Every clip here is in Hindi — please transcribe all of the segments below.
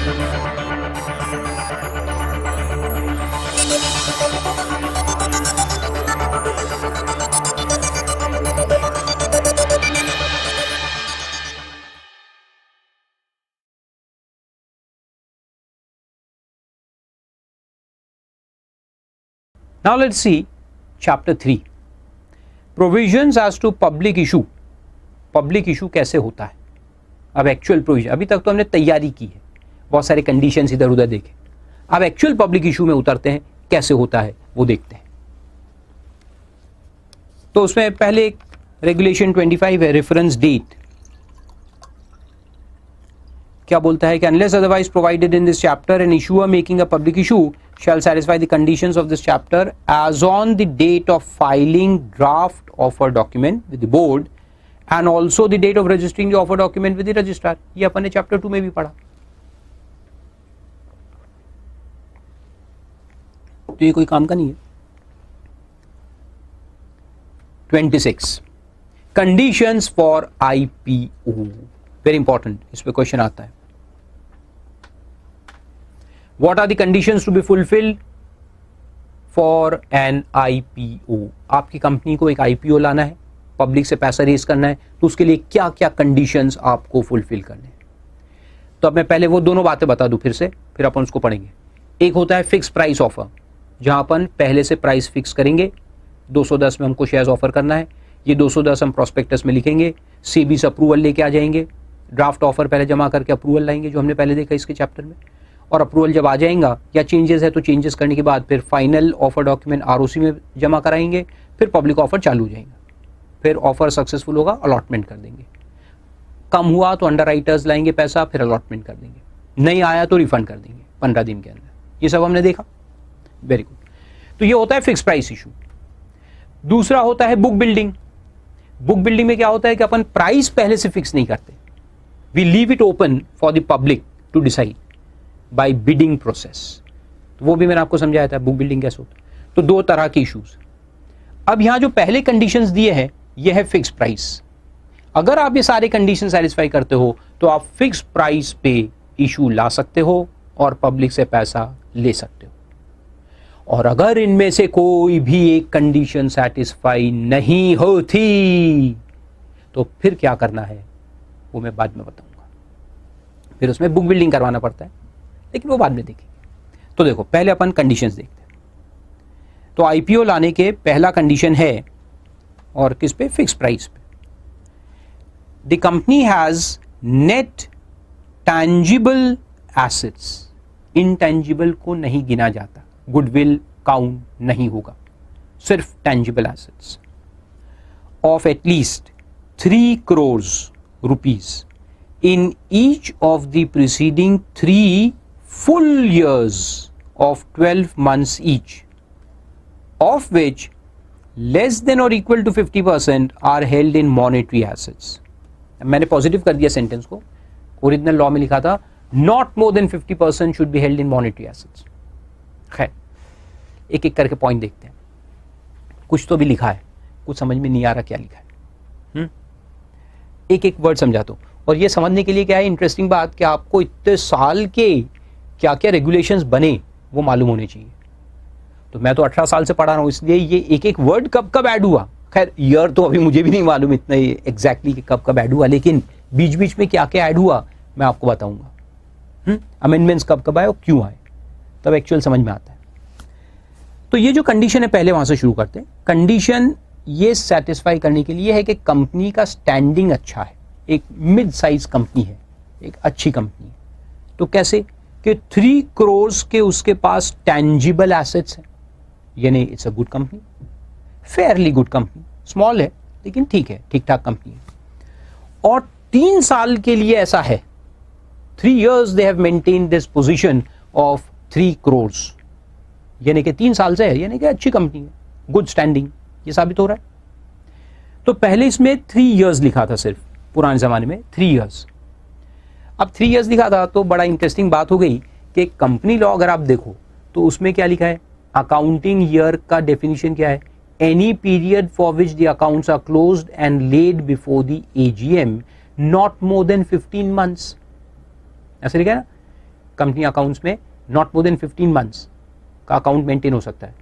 Now let's see chapter 3, provisions as to public issue. Public issue कैसे होता है? अब एक्चुअल प्रोविजन, अभी तक तो हमने तैयारी की है, बहुत सारे कंडीशंस इधर उधर देखे, अब एक्चुअल पब्लिक इशू में उतरते हैं, कैसे होता है वो देखते हैं। तो उसमें पहले रेगुलेशन 25 है, रेफरेंस डेट। क्या बोलता है कि unless otherwise provided in this chapter an issuer making a public issue shall satisfy the conditions of this chapter as on the date of filing draft offer document with the board and also the date of registering the offer document with the registrar. ये अपन ने chapter 2 में भी पढ़ा। तो ये कोई काम का नहीं है। 26 conditions for IPO, very important, इस पे क्वेश्चन आता है। What are the conditions to be fulfilled for an IPO? आपकी कंपनी को एक IPO लाना है, पब्लिक से पैसा रेज करना है, तो उसके लिए क्या क्या कंडीशंस आपको फुलफिल करने हैं। तो अब मैं पहले वो दोनों बातें बता दूं फिर से, फिर अपन उसको पढ़ेंगे। एक होता है फिक्स प्राइस ऑफर, जहां अपन पहले से प्राइस फिक्स करेंगे, 210 में हमको शेयर्स ऑफर करना है, ये 210 हम प्रोस्पेक्टस में लिखेंगे, सेबी से अप्रूवल लेके आ जाएंगे, ड्राफ्ट ऑफर पहले जमा करके अप्रूवल लाएंगे, जो हमने पहले देखा इसके चैप्टर में, और अप्रूवल जब आ जाएगा या चेंजेस है तो चेंजेस करने के बाद फिर फाइनल ऑफर डॉक्यूमेंट आरओसी में जमा कराएंगे, फिर पब्लिक ऑफर चालू हो जाएगा, फिर ऑफर सक्सेसफुल होगा, अलॉटमेंट कर देंगे, कम हुआ तो अंडर राइटर्स लाएंगे पैसा, फिर अलॉटमेंट कर देंगे, नहीं आया तो रिफंड कर देंगे 15 दिन के अंदर। ये सब हमने देखा, वेरी गुड। तो ये होता है फिक्स प्राइस इशू। दूसरा होता है बुक बिल्डिंग। बुक बिल्डिंग में क्या होता है कि अपन प्राइस पहले से फिक्स नहीं करते, we leave it open for the public to decide by bidding process. तो वो भी मैंने आपको समझाया था बुक बिल्डिंग कैसे होता है। तो दो तरह के इश्यूज। अब यहां जो पहले कंडीशंस दिए हैं ये है फिक्स प्राइस। अगर आप ये सारे कंडीशन सेटिस्फाई करते हो तो आप फिक्स प्राइस पे इशू ला सकते हो और पब्लिक से पैसा ले सकते हो। और अगर इनमें से कोई भी एक कंडीशन सेटिस्फाई नहीं होती तो फिर क्या करना है वो मैं बाद में बताऊंगा। फिर उसमें बुक बिल्डिंग करवाना पड़ता है, लेकिन वो बाद में देखेंगे। तो देखो पहले अपन कंडीशंस देखते हैं। तो आईपीओ लाने के पहला कंडीशन है, और किस पे? फिक्स प्राइस पे। The company has net tangible assets. Intangible को नहीं गिना जाता, गुडविल काउंट नहीं होगा, सिर्फ tangible assets of at least 3 crore rupees in each of the preceding 3 full years of 12 months each, of which less than or equal to 50% are held in monetary assets. मैंने पॉजिटिव कर दिया सेंटेंस को, ओरिजिनल लॉ में लिखा था not more than 50% should be held in monetary assets. खैर एक एक करके पॉइंट देखते हैं। कुछ तो भी लिखा है, कुछ समझ में नहीं आ रहा क्या लिखा है। एक एक वर्ड समझाता हूं। और ये समझने के लिए क्या है इंटरेस्टिंग बात कि आपको इतने साल के क्या क्या रेगुलेशंस बने वो मालूम होने चाहिए। तो मैं तो 18 साल से पढ़ा रहा हूं, इसलिए ये एक एक वर्ड कब कब ऐड हुआ, खैर ईयर तो अभी मुझे भी नहीं मालूम इतना एग्जैक्टली कि कब कब ऐड हुआ, लेकिन बीच बीच में क्या क्या ऐड हुआ मैं आपको बताऊंगा। अमेंडमेंट्स कब कब आए और क्यों आए, तब एक्चुअल समझ में आता है। तो ये जो कंडीशन है पहले वहां से शुरू करते हैं। कंडीशन ये सेटिस्फाई करने के लिए है कि कंपनी का स्टैंडिंग अच्छा है, एक मिड साइज कंपनी है, एक अच्छी कंपनी है। तो कैसे कि 3 crore के उसके पास टैंजिबल एसेट्स हैं, यानी it's a good company, fairly good company, small है लेकिन ठीक है, ठीक ठाक कंपनी है। और 3 साल के लिए ऐसा है, 3 years they have maintained this position of 3 crore, यानी कि 3 साल से है, यानी कि अच्छी कंपनी है, गुड स्टैंडिंग, ये साबित हो रहा है। तो पहले इसमें 3 years लिखा था, सिर्फ पुराने जमाने में 3 years। अब 3 years लिखा था तो बड़ा इंटरेस्टिंग बात हो गई कि कंपनी लॉ अगर आप देखो तो उसमें क्या लिखा है, अकाउंटिंग ईयर का डेफिनेशन क्या है, any period for which the accounts are closed and laid before the AGM not more than 15 months, ऐसे लिखा है ना। कंपनी अकाउंट्स में नॉट मोर देन 15 मंथ्स का अकाउंट मेंटेन हो सकता है।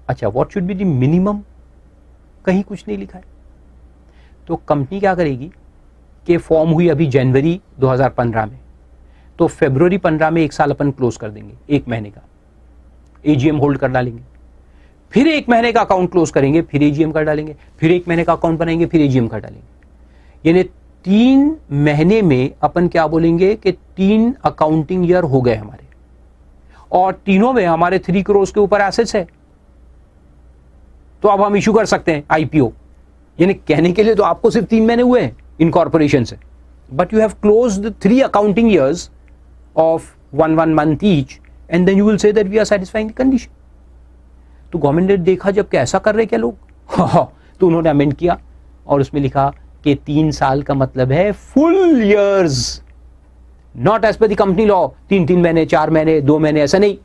अच्छा, what should be the minimum, कहीं कुछ नहीं लिखा है। तो कंपनी क्या करेगी कि फॉर्म हुई अभी जनवरी 2015 में, तो फरवरी 15 में 1 साल अपन क्लोज कर देंगे, 1 महीने का एजीएम होल्ड कर डालेंगे, फिर 1 महीने का अकाउंट क्लोज करेंगे, फिर एजीएम कर डालेंगे, फिर 1 महीने का अकाउंट बनाएंगे, फिर एजीएम कर डालेंगे। यानी 3 महीने में अपन क्या बोलेंगे कि 3 अकाउंटिंग ईयर हो गए हमारे, और तीनों में हमारे 3 करोड़ के ऊपर एसेट्स है, तो अब हम इशू कर सकते हैं आईपीओ। यानी कहने के लिए तो आपको सिर्फ 3 महीने हुए हैं इनकॉर्पोरेशन से, but you have closed 3 accounting years of 1 month each, and then you will say that we are satisfying the condition. तो गवर्नमेंट ने देखा जब कि ऐसा कर रहे क्या लोग, तो उन्होंने अमेंड किया और उसमें लिखा कि 3 साल का मतलब है full years, not as per the company law 3 महीने, 4 महीने, 2 महीने, ऐसा नहीं,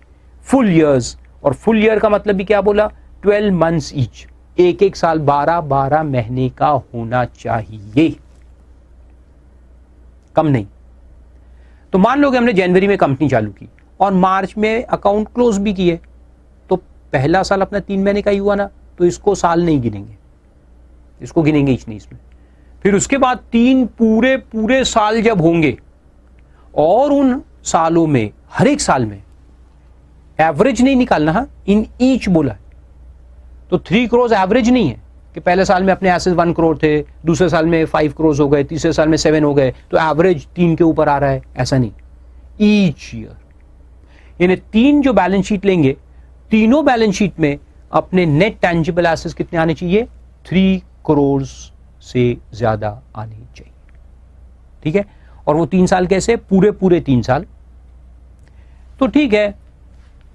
फुल ईयर्स। और फुल ईयर का मतलब भी क्या बोला, 12 months ईच, एक साल 12 महीने का होना चाहिए, कम नहीं। तो मान लो कि हमने जनवरी में कंपनी चालू की और मार्च में अकाउंट क्लोज भी किए, तो पहला साल अपना 3 महीने का ही हुआ ना, तो इसको साल नहीं गिनेंगे, इसको गिनेंगे ही नहीं इसमें। फिर उसके बाद 3 पूरे साल जब होंगे, और उन सालों में हर एक साल में एवरेज नहीं निकालना, इन ईच बोला है, तो 3 करोड़ एवरेज नहीं है कि पहले साल में अपने एसेट 1 करोड़ थे, दूसरे साल में 5 करोड़ हो गए, तीसरे साल में 7 हो गए, तो एवरेज 3 के ऊपर आ रहा है, ऐसा नहीं। ईच ईयर यानी 3 जो बैलेंस शीट लेंगे, तीनों बैलेंस शीट में अपने नेट टेंजिबल एसेट्स कितने आने चाहिए, 3 करोड़ से ज्यादा आने चाहिए। ठीक है, और वो 3 साल कैसे, पूरे 3 साल। तो ठीक है,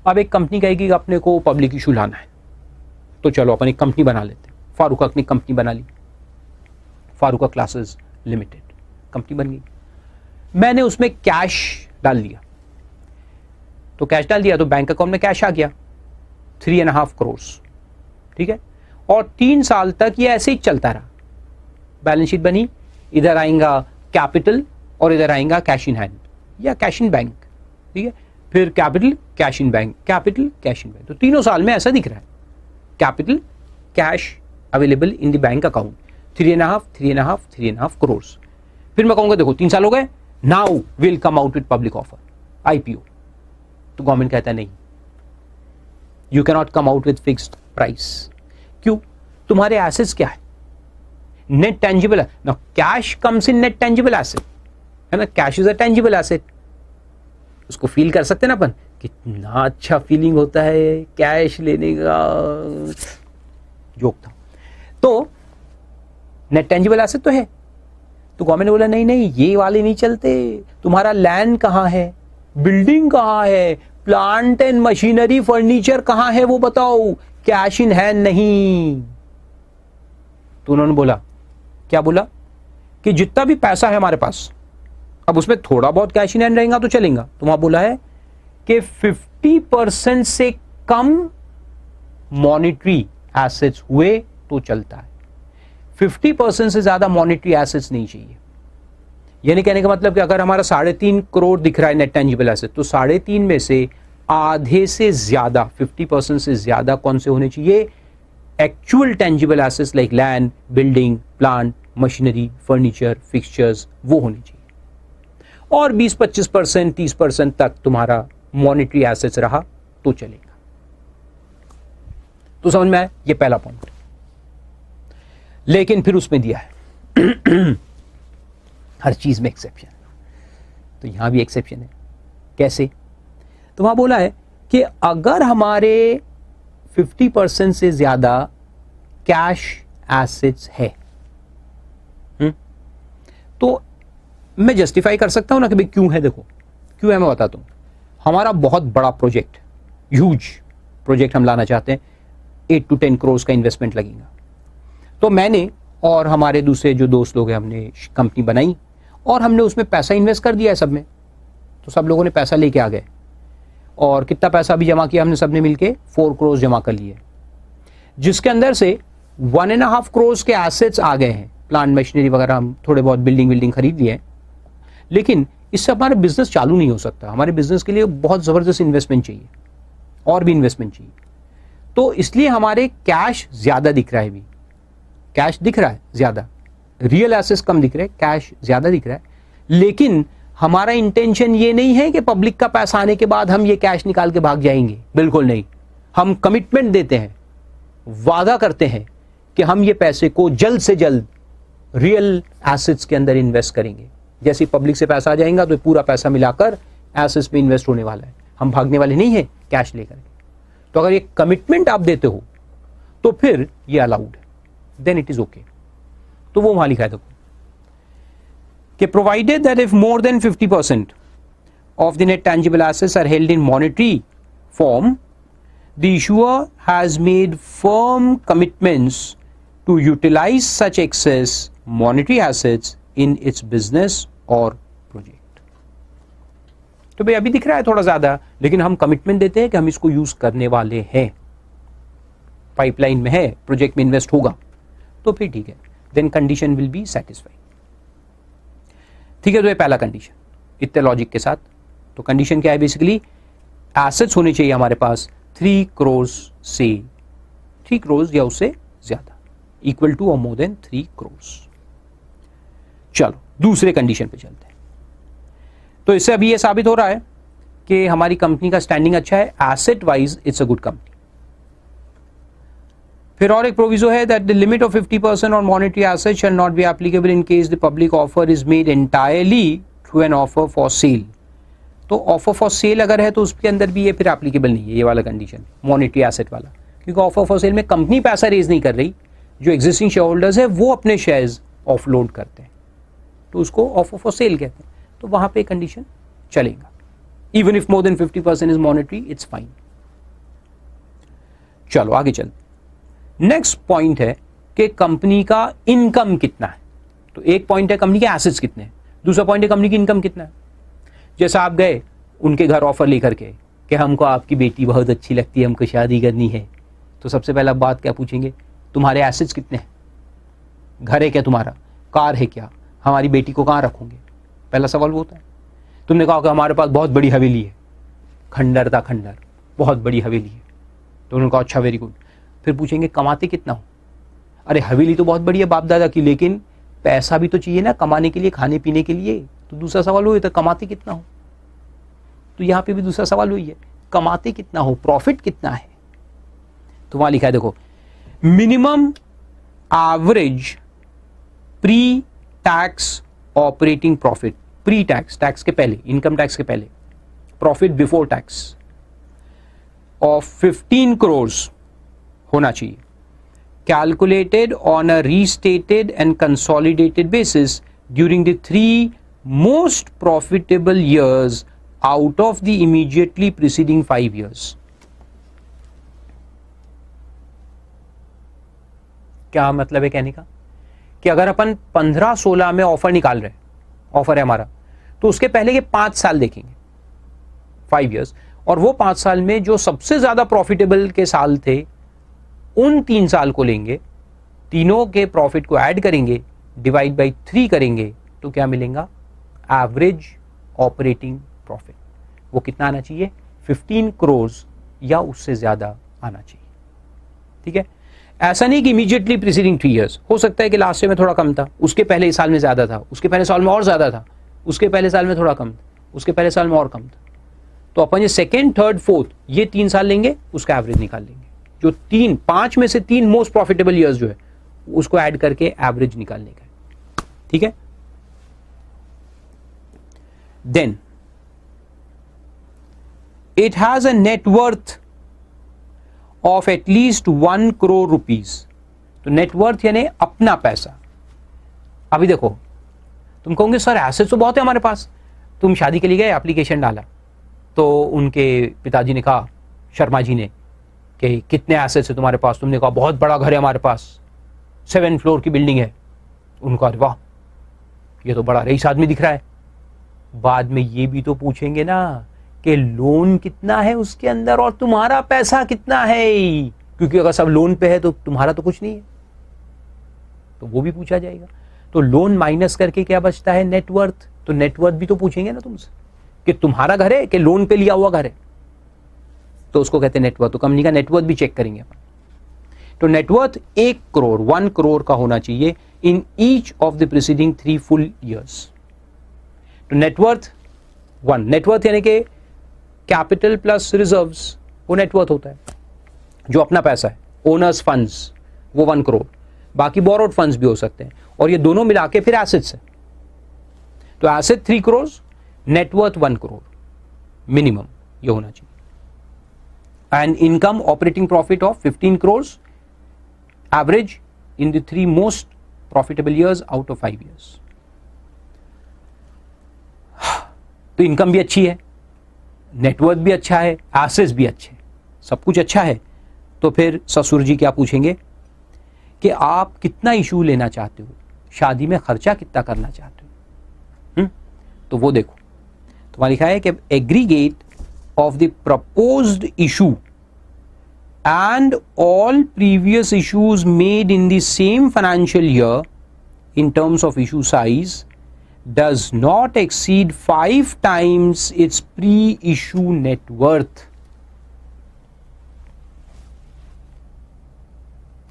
अब एक कंपनी कहेगी अपने को पब्लिक इशू लाना है, तो चलो अपन एक कंपनी बना लेते हैं। फारूका ने कंपनी बना ली, फारूका क्लासेस लिमिटेड कंपनी बन गई। मैंने उसमें कैश डाल दिया, तो कैश डाल दिया तो बैंक अकाउंट में कैश आ गया 3.5 करोड़। ठीक है, और 3 साल तक ये ऐसे ही चलता रहा, बैलेंस शीट बनी, इधर आएगा कैपिटल और इधर आएगा कैश इन हैंड या कैश इन बैंक। ठीक है, फिर capital cash in bank, capital cash in bank, तो तीनों साल में ऐसा दिख रहा है, capital cash available in the bank account 3.5 crore. फिर मैं कहूंगा देखो 3 साल हो गए, now will come out with public offer IPO. तो गवर्नमेंट कहता है नहीं, you can not come out with fixed price. क्यों, तुम्हारे एसेट्स क्या है, नेट टेंजिबल है ना, cash comes in net tangible asset, है ना, cash is a tangible asset, उसको फील कर सकते हैं ना अपन, कितना अच्छा फीलिंग होता है कैश लेने का, जोक था। तो नेट टेंजिबल एसेट तो है, तो गवर्नमेंट ने बोला नहीं नहीं ये वाले नहीं चलते, तुम्हारा लैंड कहां है, बिल्डिंग कहां है, प्लांट एंड मशीनरी फर्नीचर कहां है वो बताओ, कैश इन हैंड नहीं। तो उन्होंने बोला, क्या बोला कि जितना भी पैसा है हमारे पास, अब उसमें थोड़ा बहुत कैश इन हैंड रहेगा तो चलेगा, तो वहां बोला है कि 50% से कम मॉनिटरी एसेट्स हुए तो चलता है, 50% से ज्यादा मॉनिटरी एसेट्स नहीं चाहिए। यानी कहने का मतलब कि अगर हमारा 3.5 करोड़ दिख रहा है नेट टेंजिबल एसेट, तो 3.5 में से आधे से ज्यादा 50% से ज्यादा कौन से होने चाहिए, actual tangible assets like land, building, plant, machinery, furniture, fixtures, वो होने चाहिए। और 20-25%, 30% तक तुम्हारा मॉनिटरी एसेट्स रहा तो चलेगा। तो समझ में आया, ये पहला पॉइंट। लेकिन फिर उसमें दिया है हर चीज में एक्सेप्शन, तो यहां भी एक्सेप्शन है। कैसे, तो वहां बोला है कि अगर हमारे 50% से ज्यादा कैश एसेट्स है, तो मैं जस्टिफाई कर सकता हूं ना कि भाई क्यों है। देखो क्यों है मैं बताता हूं। हमारा बहुत बड़ा प्रोजेक्ट, ह्यूज प्रोजेक्ट हम लाना चाहते हैं, 8 to 10 करोड़ का इन्वेस्टमेंट लगेगा। तो मैंने और हमारे दूसरे जो दोस्त लोग हैं, हमने कंपनी बनाई और हमने उसमें पैसा इन्वेस्ट कर दिया है सब में। तो सब लोगों ने पैसा लेके आ गए, और कितना पैसा अभी जमा किया हमने सबने मिलके 4 करोड़ जमा कर लिए, जिसके अंदर से 1.5 करोड़ के एसेट्स आ गए हैं, प्लांट मशीनरी वगैरह, हम थोड़े बहुत बिल्डिंग खरीद लिए, लेकिन इससे हमारा बिजनेस चालू नहीं हो सकता। हमारे बिजनेस के लिए बहुत ज़बरदस्त इन्वेस्टमेंट चाहिए और भी इन्वेस्टमेंट चाहिए। तो इसलिए हमारे कैश ज़्यादा दिख रहा है, अभी कैश दिख रहा है ज़्यादा, रियल एसेट्स कम दिख रहे हैं, कैश ज़्यादा दिख रहा है। लेकिन हमारा इंटेंशन ये नहीं है कि पब्लिक का पैसा आने के बाद हम ये कैश निकाल के भाग जाएंगे, बिल्कुल नहीं। हम कमिटमेंट देते हैं, वादा करते हैं कि हम ये पैसे को जल्द से जल्द रियल एसेट्स के अंदर इन्वेस्ट करेंगे। जैसे ही पब्लिक से पैसा आ जाएगा तो पूरा पैसा मिलाकर एसेट्स में इन्वेस्ट होने वाला है, हम भागने वाले नहीं है कैश लेकर। तो अगर ये कमिटमेंट आप देते हो तो फिर ये अलाउड है, देन इट इज ओके। तो वो वहां लिखा है देखो कि provided that if more than 50% of the net tangible assets are held in monetary form, the issuer has made firm commitments to utilize such excess monetary assets in its business or project. तो भाई अभी दिख रहा है थोड़ा ज्यादा, लेकिन हम कमिटमेंट देते हैं कि हम इसको यूज करने वाले हैं, पाइपलाइन में है, प्रोजेक्ट में इन्वेस्ट होगा, तो फिर ठीक है, then condition will be satisfied. ठीक है, तो ये पहला कंडीशन इतने लॉजिक के साथ। तो कंडीशन क्या है, बेसिकली एसेट्स होने चाहिए हमारे पास 3 crores से 3 crores या उससे ज्यादा, इक्वल टू और मोर देन 3 crores। चलो दूसरे कंडीशन पे चलते हैं। तो इससे अभी ये साबित हो रहा है कि हमारी कंपनी का स्टैंडिंग अच्छा है, asset wise it's a good company. फिर और एक प्रोविजो है that the limit of 50% on monetary asset shell not be applicable in case the public offer is made entirely through an offer for sale. तो ऑफर फॉर सेल अगर है तो उसके अंदर भी ये फिर एप्लीकेबल नहीं है, ये वाला कंडीशन मॉनेटरी एसेट वाला, क्योंकि ऑफर फॉर सेल में कंपनी पैसा रेज नहीं कर रही, जो एग्जिस्टिंग शेयर होल्डर्स है वो अपने शेयर्स ऑफलोड करते हैं, तो उसको ऑफर फॉर सेल कहते हैं। तो वहां पे कंडीशन चलेगा, even if more than 50% is monetary, it's fine. चलो आगे चल। नेक्स्ट पॉइंट है कि कंपनी का इनकम कितना है। तो एक पॉइंट है कंपनी के एसेट्स कितने हैं, दूसरा पॉइंट है कंपनी की इनकम कितना है। जैसा आप गए उनके घर ऑफर लेकर के कि हमको आपकी बेटी बहुत अच्छी लगती है, हमको शादी करनी है, तो सबसे पहला बात क्या पूछेंगे, तुम्हारे एसेट्स कितने हैं, घर है क्या तुम्हारा, कार है क्या, हमारी बेटी को कहाँ रखोगे, पहला सवाल वो होता है। तुमने कहा कि हमारे पास बहुत बड़ी हवेली है, खंडर था खंडर, बहुत बड़ी हवेली है, तो उन्होंने कहा अच्छा वेरी गुड। फिर पूछेंगे कमाते कितना हो, अरे हवेली तो बहुत बड़ी है बाप दादा की, लेकिन पैसा भी तो चाहिए ना कमाने के लिए, खाने पीने के लिए, तो दूसरा सवाल वही था कमाते कितना हो। तो यहां पे भी दूसरा सवाल वही है, कमाते कितना हो, प्रॉफिट कितना है। तो वहां लिखा है देखो, minimum average pre tax operating profit, pre tax, tax के पहले, इनकम टैक्स के पहले, profit before tax of 15 crores होना चाहिए, calculated on a restated and consolidated basis during the 3 most profitable years out of the immediately preceding 5 years. क्या मतलब है कहने का कि अगर अपन 15-16 में ऑफर निकाल रहे, ऑफर है हमारा, तो उसके पहले के 5 साल देखेंगे, 5 years, और वो 5 साल में जो सबसे ज्यादा प्रॉफिटेबल के साल थे उन 3 साल को लेंगे, तीनों के प्रॉफिट को ऐड करेंगे, डिवाइड बाई 3 करेंगे, तो क्या मिलेगा, एवरेज ऑपरेटिंग प्रॉफिट। वो कितना आना चाहिए, 15 crores या उससे ज्यादा आना चाहिए। ठीक है, ऐसा नहीं कि इमीडिएटली प्रीसीडिंग 3 years, हो सकता है कि लास्ट में थोड़ा कम था, उसके पहले साल में ज्यादा था, उसके पहले साल में और ज्यादा था, उसके पहले साल में थोड़ा कम था, उसके पहले साल में और कम था। तो अपन ये सेकेंड, थर्ड, फोर्थ ये 3 साल लेंगे, उसका एवरेज निकाल लेंगे, जो 5 में से 3 मोस्ट प्रॉफिटेबल ईयर्स जो है उसको ऐड करके एवरेज निकालने का। ठीक है, then it has a net worth of at least 1 crore rupees. तो नेटवर्थ यानी अपना पैसा। अभी देखो तुम कहोगे सर एसेट्स तो बहुत है हमारे पास, तुम शादी के लिए गए, एप्लीकेशन डाला, तो उनके पिताजी ने कहा, शर्मा जी ने, कि कितने एसेट्स है तुम्हारे पास, तुमने कहा बहुत बड़ा घर है हमारे पास, 7 floor की बिल्डिंग है। उनको अरे वाह ये तो बड़ा रईस आदमी दिख रहा है। बाद में ये भी तो पूछेंगे ना कि लोन कितना है उसके अंदर और तुम्हारा पैसा कितना है, क्योंकि अगर सब लोन पे है तो तुम्हारा तो कुछ नहीं है, तो वो भी पूछा जाएगा। तो लोन माइनस करके क्या बचता है, नेटवर्थ, तो नेटवर्थ भी तो पूछेंगे ना तुमसे कि तुम्हारा घर है कि लोन पे लिया हुआ घर है, तो उसको कहते हैं नेटवर्थ। तो कंपनी का नेटवर्थ भी चेक करेंगे अपन। तो नेटवर्थ 1 करोड़ 1 करोड़ का होना चाहिए in each of the preceding 3 full years. तो नेटवर्थ 1, नेटवर्थ यानी कि कैपिटल प्लस रिजर्व्स, वो नेटवर्थ होता है। जो अपना पैसा है, ओनर्स फंड्स, वो 1 करोड़, बाकी बोरोड फंड्स भी हो सकते हैं, और ये दोनों मिला के फिर एसेट्स है। तो asset 3 crore, net worth 1 crore minimum ये होना चाहिए। And income operating profit of 15 crore average in the 3 most profitable years out of 5 years. तो इनकम भी अच्छी है, नेटवर्थ भी अच्छा है, एसेट्स भी अच्छे हैं, सब कुछ अच्छा है। तो फिर ससुर जी क्या पूछेंगे कि आप कितना इशू लेना चाहते हो, शादी में खर्चा कितना करना चाहते हो। तो वो देखो, तो वहां लिखा है कि aggregate of the proposed issue and all previous issues made in the same financial year in terms of issue size does not exceed 5 times its pre-issue net worth।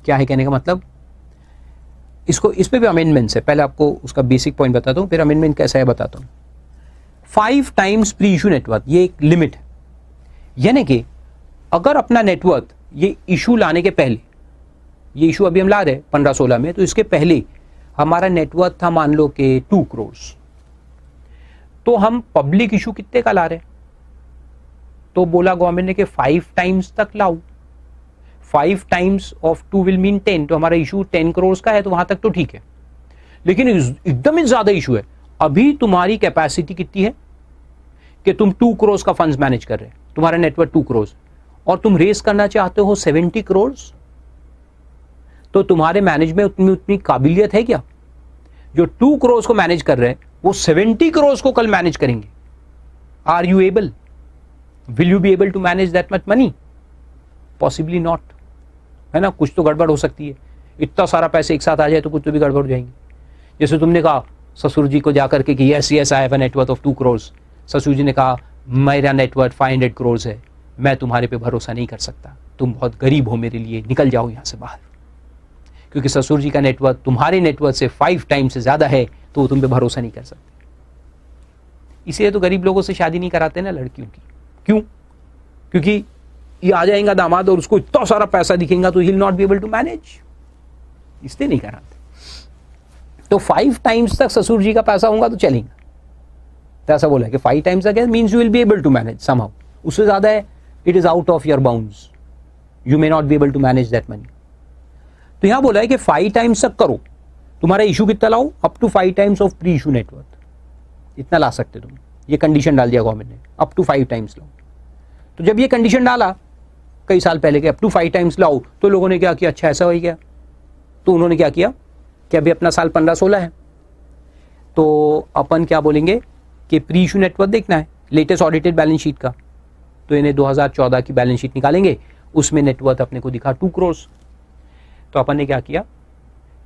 क्या है कहने का मतलब, इसको इस पे भी अमेंडमेंट्स है। पहले आपको उसका बेसिक पॉइंट बताता हूं, फिर अमेंडमेंट कैसा है बताता हूं। 5 टाइम्स प्री इशू नेटवर्थ, ये एक लिमिट है। यानी कि अगर अपना नेटवर्थ ये इशू लाने के पहले, ये इशू अभी हम ला रहे 15-16 में, तो इसके पहले हमारा नेटवर्थ था मान लो कि 2 करोड़, तो हम पब्लिक इशू कितने का ला रहे, तो बोला गवर्नमेंट ने कि 5 टाइम्स तक लाओ। 5 टाइम्स ऑफ 2 विल मीन 10, तो हमारा इशू 10 करोड़ का है, तो वहां तक तो ठीक है। लेकिन एकदम ही ज्यादा इशू है, अभी तुम्हारी कैपेसिटी कितनी है कि तुम 2 करोड़ का फंड्स मैनेज कर रहे हैं, तुम्हारा नेटवर्थ 2 करोड़, और तुम रेस करना चाहते हो 70 करोड़, तो तुम्हारे मैनेजमेंट में उतनी काबिलियत है क्या? जो 2 करोड़ को मैनेज कर रहे हैं वो 70 करोड़ को कल मैनेज करेंगे। Are you able, will you be able to manage that much money? Possibly not, है ना। कुछ तो गड़बड़ हो सकती है, इतना सारा पैसे एक साथ आ जाए तो कुछ तो भी गड़बड़ हो जाएंगे। जैसे तुमने कहा ससुर जी को जाकर के कि yes yes I have a net worth of 2 crore, ससुर जी ने कहा मेरा नेटवर्थ 500 करोड़ है, मैं तुम्हारे पे भरोसा नहीं कर सकता, तुम बहुत गरीब हो मेरे लिए, निकल जाओ यहां से बाहर। क्योंकि ससुर जी का नेटवर्थ तुम्हारे नेटवर्थ से 5 टाइम से ज्यादा है, तो वो तुम पे भरोसा नहीं कर सकते। इसलिए तो गरीब लोगों से शादी नहीं कराते ना लड़कियों की। क्यों? क्योंकि ये आ जाएगा दामाद और उसको इतना सारा पैसा दिखेगा तो ही will not be able to manage, इसलिए नहीं कराते। तो 5 टाइम्स तक ससुर जी का पैसा होगा तो चलेगा। तो ऐसा बोला कि 5 टाइम्स तक means you will be able to manage somehow, उससे ज्यादा है it is out of your bounds, you may not be able to manage that money. तो यहां बोला है कि 5 टाइम्स तक करो, तुम्हारा इशू कितना लाओ, up to 5 times of pre issue net worth, इतना ला सकते तुम। ये कंडीशन डाल दिया गवर्नमेंट ने, अप टू 5 टाइम्स लाओ। तो जब ये कंडीशन डाला कई साल पहले के अप टू 5 टाइम्स लाओ, तो लोगों ने क्या किया, अच्छा ऐसा हो गया, तो उन्होंने क्या किया कि अभी अपना साल 15-16 है, तो अपन क्या बोलेंगे कि प्री इशू नेटवर्थ देखना है लेटेस्ट ऑडिटेड बैलेंस शीट का। तो इन्हें 2014 की बैलेंस शीट निकालेंगे, उसमें नेटवर्थ अपने को दिखा 2 करोड़। तो अपन ने क्या किया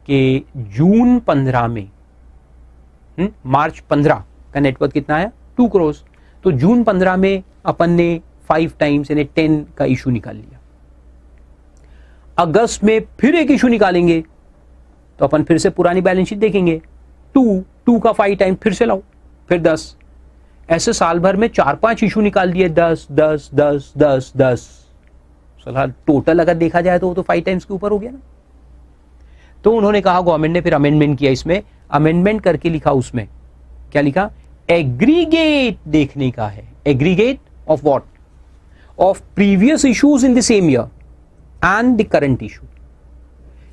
कि जून 15 में मार्च 15 का नेटवर्थ कितना आया, 2 करोड़। तो जून 15 में अपन ने 5 टाइम्स यानी 10 का इशू निकाल लिया। अगस्त में फिर एक इशू निकालेंगे, तो अपन फिर से पुरानी बैलेंस शीट देखेंगे, 2 का 5 टाइम फिर से लाओ, फिर 10। ऐसे साल भर में 4-5 इशू निकाल दिए, 10 10 10 10 10। सलाह टोटल अगर देखा जाए तो वो तो 5 टाइम्स के ऊपर हो गया ना। तो उन्होंने कहा, गवर्नमेंट ने फिर अमेंडमेंट किया, इसमें अमेंडमेंट करके लिखा, उसमें क्या लिखा, एग्रीगेट देखने का है। Aggregate of what, of previous issues in the same year and the current issue.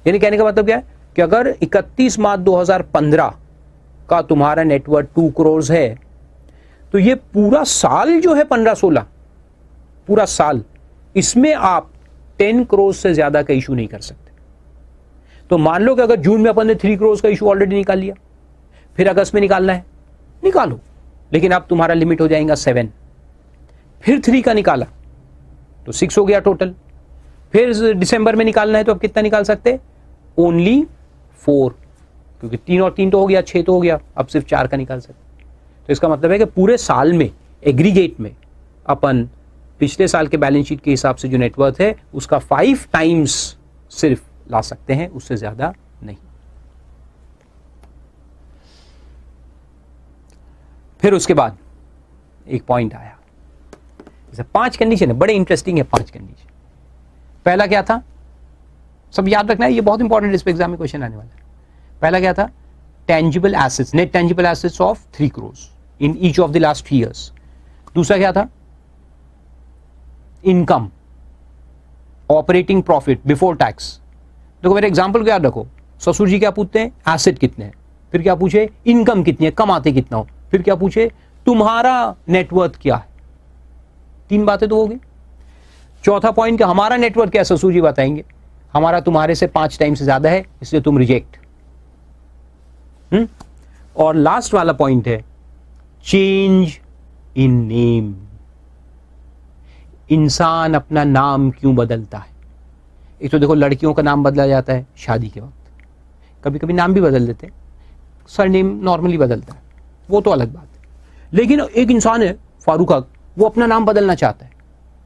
यानी कहने का मतलब क्या है कि अगर 31 मार्च 2015 का तुम्हारा नेटवर्थ 2 करोड़ है, तो ये पूरा साल जो है 15-16 पूरा साल, इसमें आप 10 करोड़ से ज्यादा का इशू नहीं कर सकते। तो मान लो कि अगर जून में अपन ने 3 करोड़ का इशू ऑलरेडी निकाल लिया, फिर अगस्त में निकालना है, निकालो, लेकिन अब तुम्हारा लिमिट हो जाएगा 7। फिर 3 का निकाला तो 6 हो गया टोटल। फिर दिसंबर में निकालना है तो अब कितना निकाल सकते, ओनली 4, क्योंकि 3 और 3 तो हो गया, 6 तो हो गया, अब सिर्फ 4 का निकाल सकते। तो इसका मतलब है कि पूरे साल में एग्रीगेट में अपन पिछले साल के बैलेंस शीट के हिसाब से जो नेटवर्थ है उसका 5 टाइम्स सिर्फ ला सकते हैं, उससे ज्यादा नहीं। फिर उसके बाद एक पॉइंट आया, जैसे 5 कंडीशन है, बड़े इंटरेस्टिंग है 5 कंडीशन। पहला क्या था, सब याद रखना है, ये बहुत इंपॉर्टेंट, इस पे एग्जाम में क्वेश्चन आने वाला है। पहला क्या था, tangible assets, net tangible assets of 3 crores in each of the last 3 years। दूसरा क्या था, income, operating profit before tax. देखो मेरे एग्जांपल को याद रखो, ससुर जी क्या पूछते हैं, एसेट कितने हैं, फिर क्या पूछे, इनकम कितनी है, कमाते कितना हो, फिर क्या पूछे, तुम्हारा नेटवर्थ क्या है। 3 बातें तो होगी। चौथा पॉइंट क्या, हमारा नेटवर्थ क्या है, ससुर जी बताएंगे, हमारा तुम्हारे से 5 टाइम से ज्यादा है, इसलिए तुम रिजेक्ट। और लास्ट वाला पॉइंट है चेंज इन नेम। इंसान अपना नाम क्यों बदलता है। एक तो देखो लड़कियों का नाम बदला जाता है शादी के वक्त, कभी कभी नाम भी बदल देते हैं, सरनेम नॉर्मली बदलता है, वो तो अलग बात है। लेकिन एक इंसान है फारूक हक, वो अपना नाम बदलना चाहता है।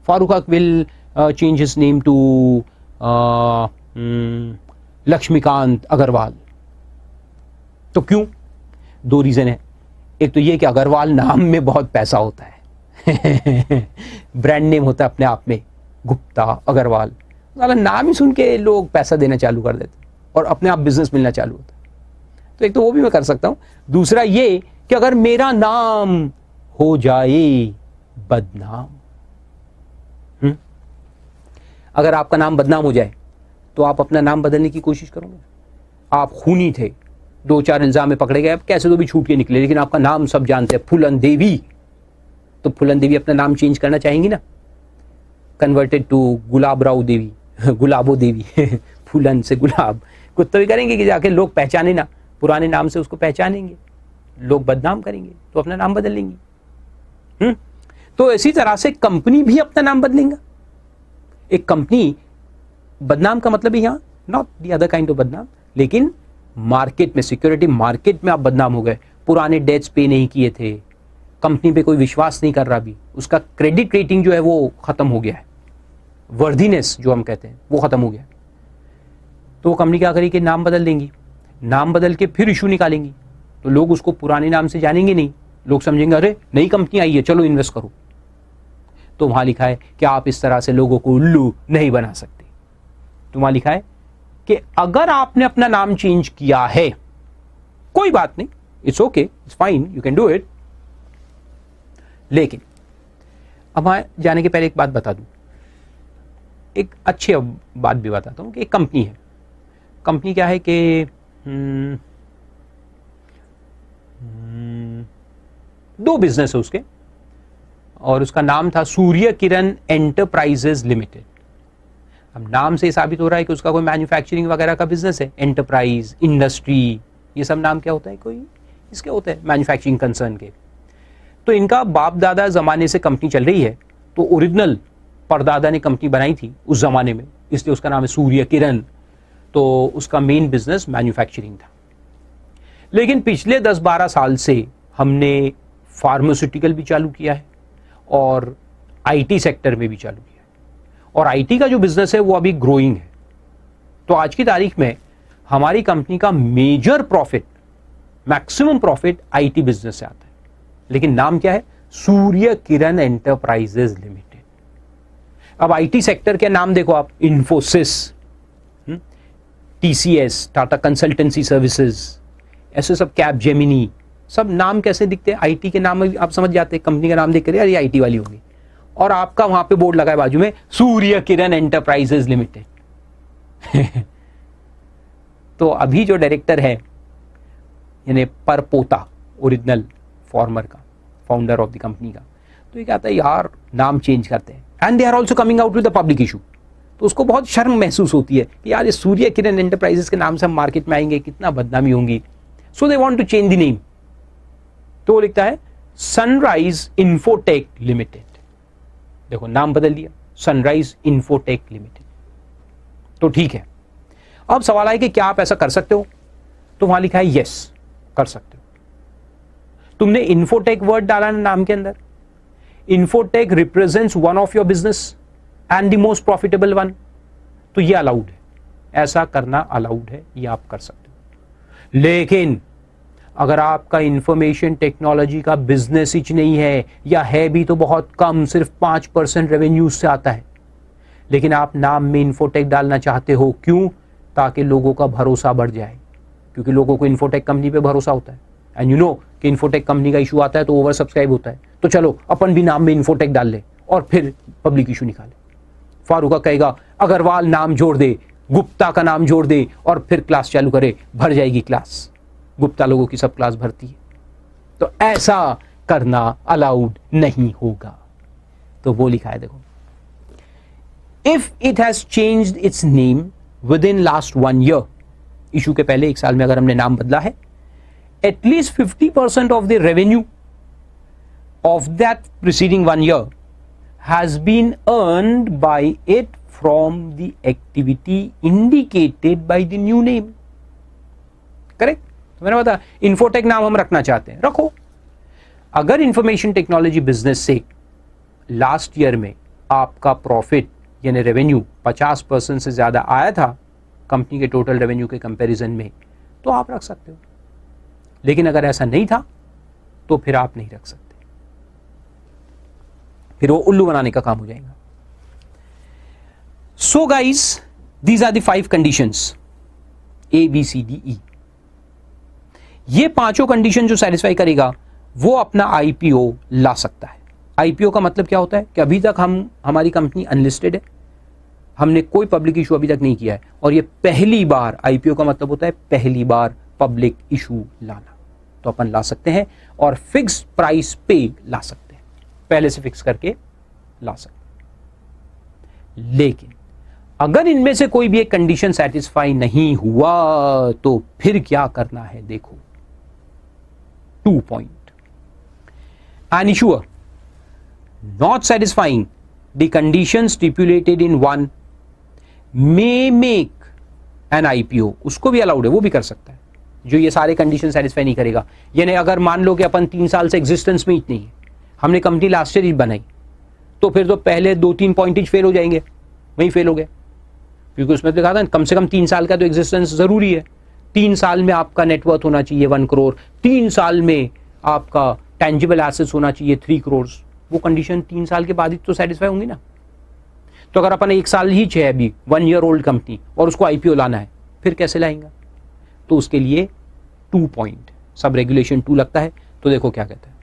Farooq Haq will change his name to Laxmikant Agarwal. तो क्यों, 2 रीजन है। एक तो ये कि अग्रवाल नाम में बहुत पैसा होता है ब्रांड नेम होता है अपने आप में, गुप्ता, अग्रवाल, नाम ही सुन के लोग पैसा देना चालू कर देते और अपने आप बिजनेस मिलना चालू होता है। तो एक तो वो भी मैं कर सकता हूं। दूसरा ये कि अगर मेरा नाम हो जाए बदनाम, अगर आपका नाम बदनाम हो जाए तो आप अपना नाम बदलने की कोशिश करोगे। आप खूनी थे, 2-4 इल्जाम में पकड़े गए, कैसे तो भी छूट के निकले, लेकिन आपका नाम सब जानते हैं, फूलन देवी, तो फूलन देवी अपना नाम चेंज करना चाहेंगी ना, कन्वर्टेड टू गुलाब राव देवी, गुलाबो देवी फूलन से गुलाब, कुछ तो भी करेंगे कि जाके लोग पहचाने ना, पुराने नाम से उसको पहचानेंगे, लोग बदनाम करेंगे तो अपना नाम बदल लेंगी। तो इसी तरह से कंपनी भी अपना नाम बदलेगा। एक कंपनी, बदनाम का मतलब है यहाँ not the other kind of बदनाम, लेकिन मार्केट में, सिक्योरिटी मार्केट में आप बदनाम हो गए, पुराने डेट्स पे नहीं किए थे, कंपनी पे कोई विश्वास नहीं कर रहा, भी उसका क्रेडिट रेटिंग जो है वो खत्म हो गया है, वर्दीनेस जो हम कहते हैं वो खत्म हो गया। तो वो कंपनी क्या करेगी, नाम बदल देंगी, नाम बदल के फिर इशू निकालेंगी, तो लोग उसको पुराने नाम से जानेंगे नहीं, लोग समझेंगे अरे नई कंपनी आई है चलो इन्वेस्ट करो। तो वहां लिखा है कि आप इस तरह से लोगों को उल्लू नहीं बना सकते। तो वहां लिखा है कि अगर आपने अपना नाम चेंज किया है, कोई बात नहीं, it's okay, it's fine, you can do it. लेकिन अब वहां जाने के पहले एक बात बता दूं, एक अच्छी बात भी बताता हूं कि एक कंपनी है, कंपनी क्या है कि 2 बिजनेस है उसके, और उसका नाम था सूर्य किरण एंटरप्राइजेज लिमिटेड। अब नाम से साबित हो रहा है कि उसका कोई मैन्युफैक्चरिंग वगैरह का बिजनेस है, एंटरप्राइज, इंडस्ट्री, ये सब नाम क्या होता है, कोई इसके होते हैं मैन्युफैक्चरिंग कंसर्न के। तो इनका बाप दादा जमाने से कंपनी चल रही है, तो ओरिजिनल परदादा ने कंपनी बनाई थी उस जमाने में, इसलिए उसका नाम है सूर्य किरण। तो उसका मेन बिजनेस मैन्युफैक्चरिंग था। लेकिन पिछले 10-12 साल से हमने फार्मास्यूटिकल भी चालू किया है और आईटी सेक्टर में भी चालू किया है, और आईटी का जो बिजनेस है वो अभी ग्रोइंग है। तो आज की तारीख में हमारी कंपनी का major profit, maximum profit IT business से आता है। लेकिन नाम क्या है, सूर्य किरण एंटरप्राइजेज लिमिटेड। अब आईटी सेक्टर के नाम देखो आप, इन्फोसिस, टीसीएस, टाटा कंसल्टेंसी सर्विसेज, ऐसे सब, कैप जेमिनी, सब नाम कैसे दिखते हैं, आईटी के नाम आप समझ जाते हैं, कंपनी का नाम देख कर यार ये आईटी वाली होगी, और आपका वहां पे बोर्ड लगा है बाजू में सूर्य किरण एंटरप्राइजेज लिमिटेड तो अभी जो डायरेक्टर है यानी परपोता, ओरिजिनल फॉर्मर का, फाउंडर ऑफ द कंपनी का, तो ये कहता है यार नाम चेंज करते हैं, and they are also coming out with the public issue. तो उसको बहुत शर्म महसूस होती है कि यार ये सूर्य किरण एंटरप्राइजेस के नाम से हम मार्केट में आएंगे, कितना बदनामी होंगी, so they want to change the name. तो वो लिखता है सनराइज इंफोटेक लिमिटेड। देखो नाम बदल दिया, सनराइज इंफोटेक लिमिटेड। तो ठीक है, अब सवाल है कि क्या आप ऐसा कर सकते हो, तो वहां लिखा है यस कर सकते हो। तुमने इन्फोटेक वर्ड डाला ना नाम के अंदर, infotech represents one of your business and the most profitable one, तो ये अलाउड है, ऐसा करना अलाउड है, ये आप कर सकते हो। लेकिन अगर आपका इंफॉर्मेशन टेक्नोलॉजी का बिजनेस ही नहीं है, या है भी तो बहुत कम, सिर्फ 5% रेवेन्यू से आता है, लेकिन आप नाम में इन्फोटेक डालना चाहते हो, क्यों? ताकि लोगों का भरोसा बढ़ जाए, क्योंकि लोगों को इन्फोटेक कंपनी पे भरोसा होता है, एंड यू नो कि इन्फोटेक कंपनी का इशू आता है तो ओवर सब्सक्राइब होता है, तो चलो अपन भी नाम में इन्फोटेक डाल ले और फिर पब्लिक इशू निकाले। फारूका कहेगा अग्रवाल नाम जोड़ दे, गुप्ता का नाम जोड़ दे और फिर क्लास चालू करे, भर जाएगी क्लास, गुप्ता लोगों की सब क्लास भरती है, तो ऐसा करना अलाउड नहीं होगा। तो वो लिखा है, देखो, if it has changed it's name with in last 1 year, issue के पहले 1 साल में अगर हमने नाम बदला है, at least 50% of the revenue of that preceding 1 year has been earned by it from the activity indicated by the new name. Correct? तो मैंने बताया इन्फोटेक नाम हम रखना चाहते हैं, रखो। अगर इंफॉर्मेशन टेक्नोलॉजी बिजनेस से लास्ट ईयर में आपका प्रॉफिट यानी रेवेन्यू 50% से ज्यादा आया था कंपनी के टोटल रेवेन्यू के कंपैरिजन में, तो आप रख सकते हो। लेकिन अगर ऐसा नहीं था तो फिर आप नहीं रख सकते, फिर वो उल्लू बनाने का काम हो जाएगा। So guys, these are the 5 conditions, ABCDE। ये 5 कंडीशन जो सेटिस्फाई करेगा वो अपना IPO ला सकता है। IPO का मतलब क्या होता है कि अभी तक हमारी कंपनी अनलिस्टेड है, हमने कोई पब्लिक इशू अभी तक नहीं किया है, और ये पहली बार, IPO का मतलब होता है पहली बार पब्लिक इशू लाना, तो अपन ला सकते हैं और फिक्स प्राइस पे ला सकते हैं, पहले से फिक्स करके ला सकते हैं। लेकिन अगर इनमें से कोई भी एक कंडीशन सेटिस्फाई नहीं हुआ तो फिर क्या करना है, देखो 2 point. An issuer not satisfying the conditions stipulated in 1 may make an IPO, उसको भी अलाउड है, वो भी कर सकता है जो ये सारे कंडीशन सेटिस्फाई नहीं करेगा। यानी अगर मान लो कि अपन 3 साल से एग्जिस्टेंस में ही नहीं है, हमने कंपनी लास्ट ईयर ही बनाई, तो फिर तो पहले 2-3 पॉइंट ही फेल हो जाएंगे, वहीं फेल हो गए, क्योंकि उसमें तो कहा था कम से कम 3 साल का तो एग्जिस्टेंस जरूरी है। 3 साल में आपका नेटवर्थ होना चाहिए 1 करोड़, 3 साल में आपका टेंजिबल एसेट्स होना चाहिए 3 करोड़। वो कंडीशन 3 साल के बाद ही तो सेटिस्फाई होंगी ना। तो अगर अपन 1 साल ही है अभी 1 year ओल्ड कंपनी और उसको IPO लाना है, फिर कैसे लाएंगे? तो उसके लिए 2 पॉइंट सब रेगुलेशन 2 लगता है। तो देखो क्या कहता है,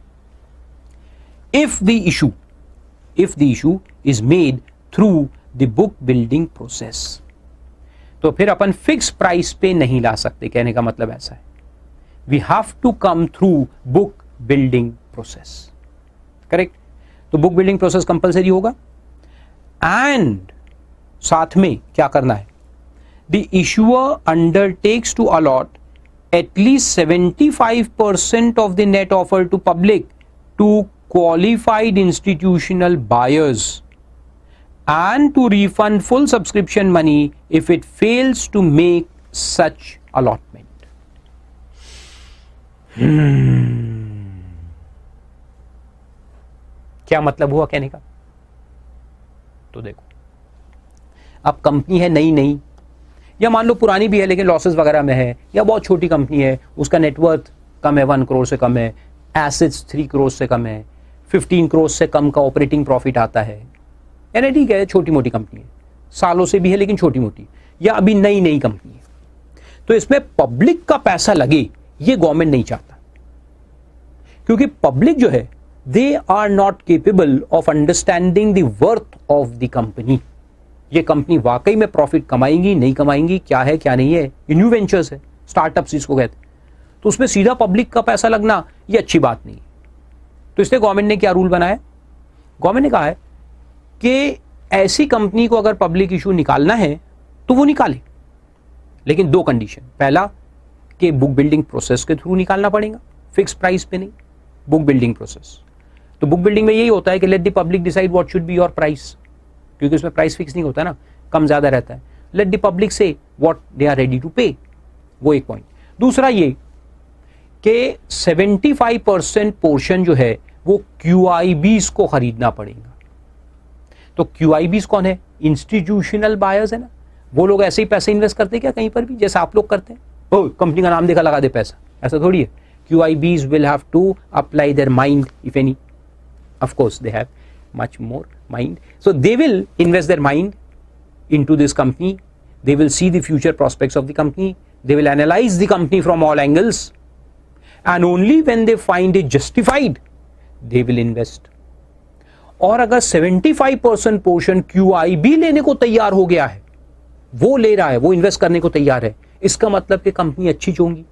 if the issue is made through the book building process, तो फिर अपन फिक्स प्राइस पे नहीं ला सकते। कहने का मतलब ऐसा है, we have to come through book building process, correct? तो बुक बिल्डिंग प्रोसेस कंपलसरी होगा, एंड साथ में क्या करना है, the issuer undertakes to allot at least 75% of the net offer to public to qualified institutional buyers and to refund full subscription money if it fails to make such allotment. क्या मतलब हुआ कहने का? तो देखो, अब कंपनी है नई या मान लो पुरानी भी है लेकिन लॉसेस वगैरह में है, या बहुत छोटी कंपनी है, उसका नेटवर्थ कम है, 1 करोड़ से कम है, एसेट्स 3 करोड़ से कम है, 15 करोड़ से कम का ऑपरेटिंग प्रॉफिट आता है, यानी ठीक है छोटी मोटी कंपनी है, सालों से भी है लेकिन छोटी मोटी, या अभी नई कंपनी है, तो इसमें पब्लिक का पैसा लगे ये गवर्नमेंट नहीं चाहता, क्योंकि पब्लिक जो है they are not capable of understanding the worth of the company. ये कंपनी वाकई में प्रॉफिट कमाएंगी नहीं कमाएंगी, क्या है क्या नहीं है, ये न्यू वेंचर्स है, स्टार्टअप्स इसको कहते हैं, तो उसमें सीधा पब्लिक का पैसा लगना ये अच्छी बात नहीं है। तो इसलिए गवर्नमेंट ने क्या रूल बनाया, गवर्नमेंट ने कहा है कि ऐसी कंपनी को अगर पब्लिक इशू निकालना है तो वो निकाले, लेकिन 2 कंडीशन। पहला कि बुक बिल्डिंग प्रोसेस के थ्रू निकालना पड़ेगा, फिक्स प्राइस पे नहीं, बुक बिल्डिंग प्रोसेस। तो बुक बिल्डिंग में यही होता है कि late the public decide what should be your price, क्योंकि उसमें प्राइस फिक्स नहीं होता ना, कम ज्यादा रहता है। Let the public say what they are ready to pay, वो एक पॉइंट। दूसरा ये कि 75% पोर्शन जो है वो QIBs को खरीदना पड़ेगा। तो QIBs कौन है? इंस्टीट्यूशनल बायर्स है ना, वो लोग ऐसे ही पैसे इन्वेस्ट करते हैं क्या कहीं पर भी, जैसा आप लोग करते हैं? ओ कंपनी का नाम देखा लगा दे पैसा, ऐसा थोड़ी है। QIBs will have to apply their mind, if any. Of course, they have much more mind. So they will invest their mind into this company. They will see the future prospects of the company. They will analyze the company from all angles. And only when they find it justified, they will invest. और अगर 75% पोर्शन QIB लेने को तैयार हो गया है, वो ले रहा है, वो इन्वेस्ट करने को तैयार है, इसका मतलब कि कंपनी अच्छी होगी।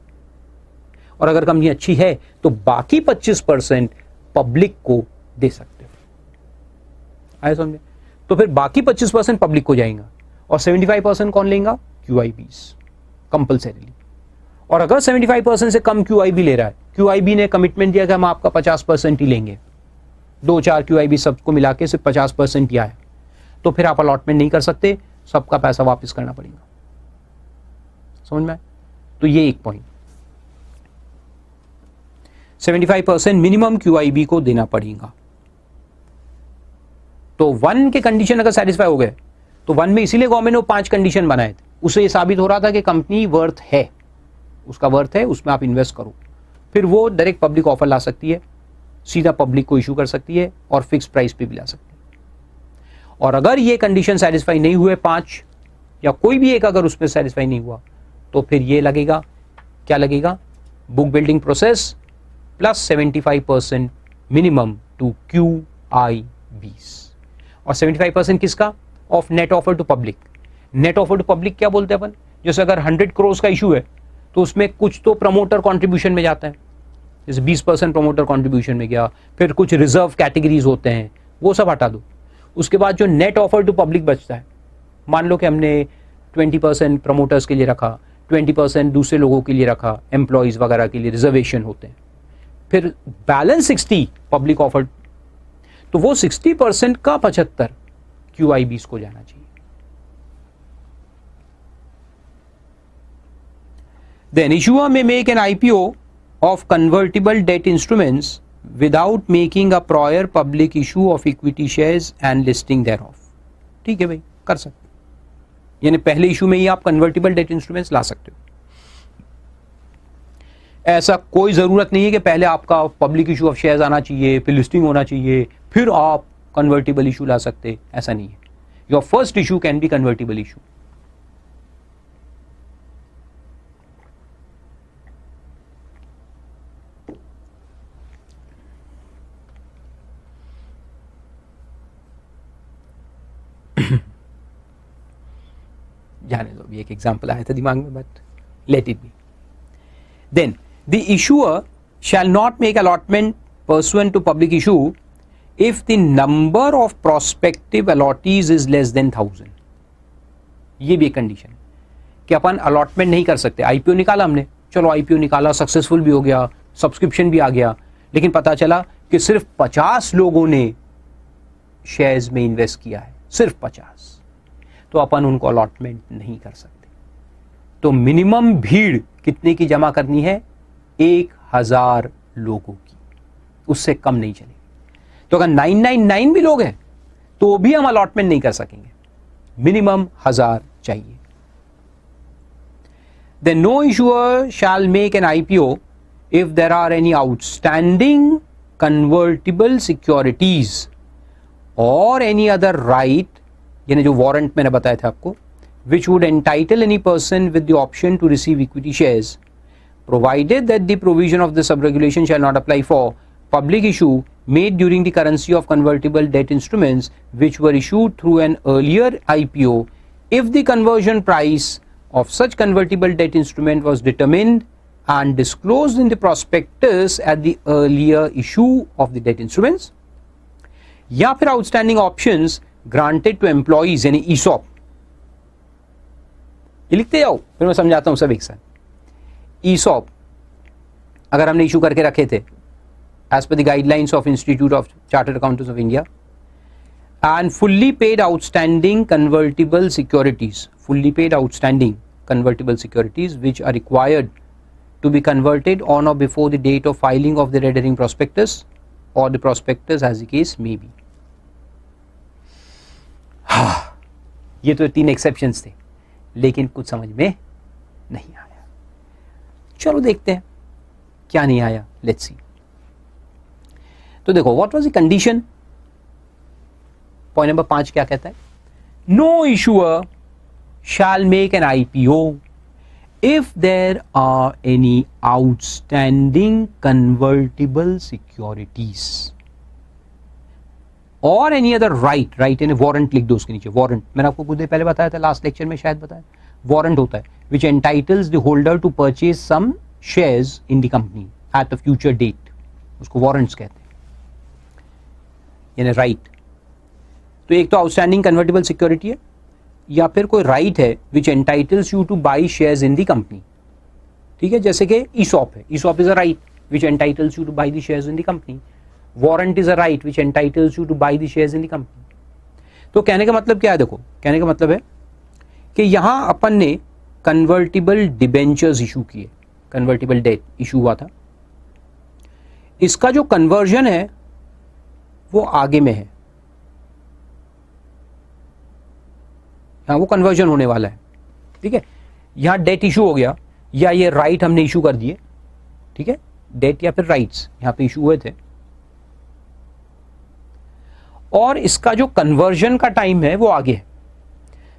और अगर कंपनी अच्छी है तो बाकी 25% पब्लिक को दे सकते हो। आए समझे? तो फिर बाकी 25% पब्लिक को जाएगा और 75% कौन लेगा? QIBs compulsorily. और अगर 75% से कम QIB ले रहा है, QIB ने कमिटमेंट दिया कि हम आपका 50% ही लेंगे, 2-4 QIB सबको मिला के सिर्फ 50% ही आया, तो फिर आप अलॉटमेंट नहीं कर सकते, सबका पैसा वापस करना पड़ेगा। समझ में? तो ये एक पॉइंट, 75% मिनिमम QIB को देना पड़ेगा। तो 1 के कंडीशन अगर सेटिस्फाई हो गए, तो 1 में इसीलिए गवर्नमेंट ने 5 कंडीशन बनाए थे, उससे ये साबित हो रहा था कि कंपनी वर्थ है, उसका वर्थ है, उसमें आप इन्वेस्ट करो। फिर वो डायरेक्ट पब्लिक ऑफर ला सकती है, सीधा पब्लिक को इशू कर सकती है और फिक्स प्राइस पे भी ला सकती है। और अगर ये कंडीशन सेटिस्फाई नहीं हुए 5 या कोई भी एक अगर उसमें सेटिस्फाई नहीं हुआ, तो फिर ये लगेगा, क्या लगेगा? Book building process plus 75% minimum to QIBs। और 75% किसका? Of net offer to public. Net offer to public क्या बोलते हैं अपन? जैसे अगर 100 करोड़ का इशू है तो उसमें कुछ तो प्रमोटर कंट्रीब्यूशन में जाता है, जैसे 20% प्रमोटर कंट्रीब्यूशन में गया, फिर कुछ रिजर्व कैटेगरीज होते हैं, वो सब हटा दो। उसके बाद जो नेट ऑफर टू पब्लिक बचता है, मान लो कि हमने 20% प्रमोटर्स के लिए रखा, 20% दूसरे लोगों के लिए रखा, एम्प्लॉयज वगैरह के लिए रिजर्वेशन होते हैं, फिर बैलेंस 60 पब्लिक ऑफर, तो वो 60% का 75 QIBs को जाना चाहिए। Then issuer may make an IPO of convertible debt instruments without making a prior public issue of equity shares and listing thereof। ठीक है भाई, कर सकते, यानी पहले इशू में ही आप कन्वर्टिबल डेट इंस्ट्रूमेंट्स ला सकते हो। ऐसा कोई जरूरत नहीं है कि पहले आपका पब्लिक इशू ऑफ शेयर्स आना चाहिए, फिर लिस्टिंग होना चाहिए, फिर आप कन्वर्टिबल इशू ला सकते, ऐसा नहीं है। Your first issue can be convertible issue. जाने दो, अभी एक एग्जांपल आया था दिमाग में, but let it be. Then the issuer shall not make allotment pursuant to public issue if the number of prospective allottees is less than 1000। ये भी एक कंडीशन कि अपन अलॉटमेंट नहीं कर सकते। आईपीओ निकाला हमने, चलो आईपीओ निकाला, सक्सेसफुल भी हो गया, सब्सक्रिप्शन भी आ गया, लेकिन पता चला कि सिर्फ 50 लोगों ने शेयर्स में इन्वेस्ट किया है, सिर्फ 50, तो अपन उनको अलॉटमेंट नहीं कर सकते। तो मिनिमम भीड़ कितने की जमा करनी है? 1000 लोगों की, उससे कम नहीं चलेगी। तो अगर 999 भी लोग हैं तो भी हम अलॉटमेंट नहीं कर सकेंगे, मिनिमम 1000 चाहिए। Then no issuer shall make an IPO if there are any outstanding convertible securities or any other right, यानी जो वारंट मैंने बताया था आपको, which would entitle any person with the option to receive equity shares, provided that the provision of the subregulation shall not apply for public issue made during the currency of convertible debt instruments which were issued through an earlier IPO if the conversion price of such convertible debt instrument was determined and disclosed in the prospectus at the earlier issue of the debt instruments, या फिर outstanding options granted to employees यानी ESOP। ये लिखते जाओ, फिर मैं समझाता हूं सब एक साथ। ESOP अगर हमने इशू करके रखे थे as per the guidelines of Institute of Chartered Accountants of India, and fully paid outstanding convertible securities which are required to be converted on or before the date of filing of the red herring prospectus or the prospectus as the case may be. ये तो 3 एक्सेप्शंस थे, लेकिन कुछ समझ में नहीं आया. चलो देखते हैं क्या नहीं आया. Let's see. तो देखो, what was the condition. Point number 5 क्या कहता है? No issuer shall make an IPO if there are any outstanding convertible securities or any other right यानी वारंट लिख दो उसके नीचे. वारंट मैंने आपको कुछ देर पहले बताया था, लास्ट लेक्चर में शायद बताया. वारंट होता है which entitles the holder to purchase some shares in the company at a future date. उसको वारंट्स कहते हैं, यानी राइट. तो एक तो आउटस्टैंडिंग कन्वर्टिबल सिक्योरिटी है, या फिर कोई राइट है which entitles you to buy shares in the company. ठीक है, जैसे कि ईसॉप है. ESOP is a right which entitles you to buy the shares in the company. Warrant is a right which entitles you to buy the shares in the company. तो कहने का मतलब क्या है? देखो, कहने का मतलब है कि यहां अपन ने कन्वर्टिबल डिबेंचर्स इशू किए, कन्वर्टिबल डेट इशू हुआ था. इसका जो कन्वर्जन है वो आगे में है. हाँ, वो कन्वर्जन होने वाला है. ठीक है, यहां डेट इशू हो गया, या ये राइट हमने इशू कर दिए. ठीक है, डेट या फिर राइट्स यहां पे इशू हुए थे, और इसका जो कन्वर्जन का टाइम है वो आगे है.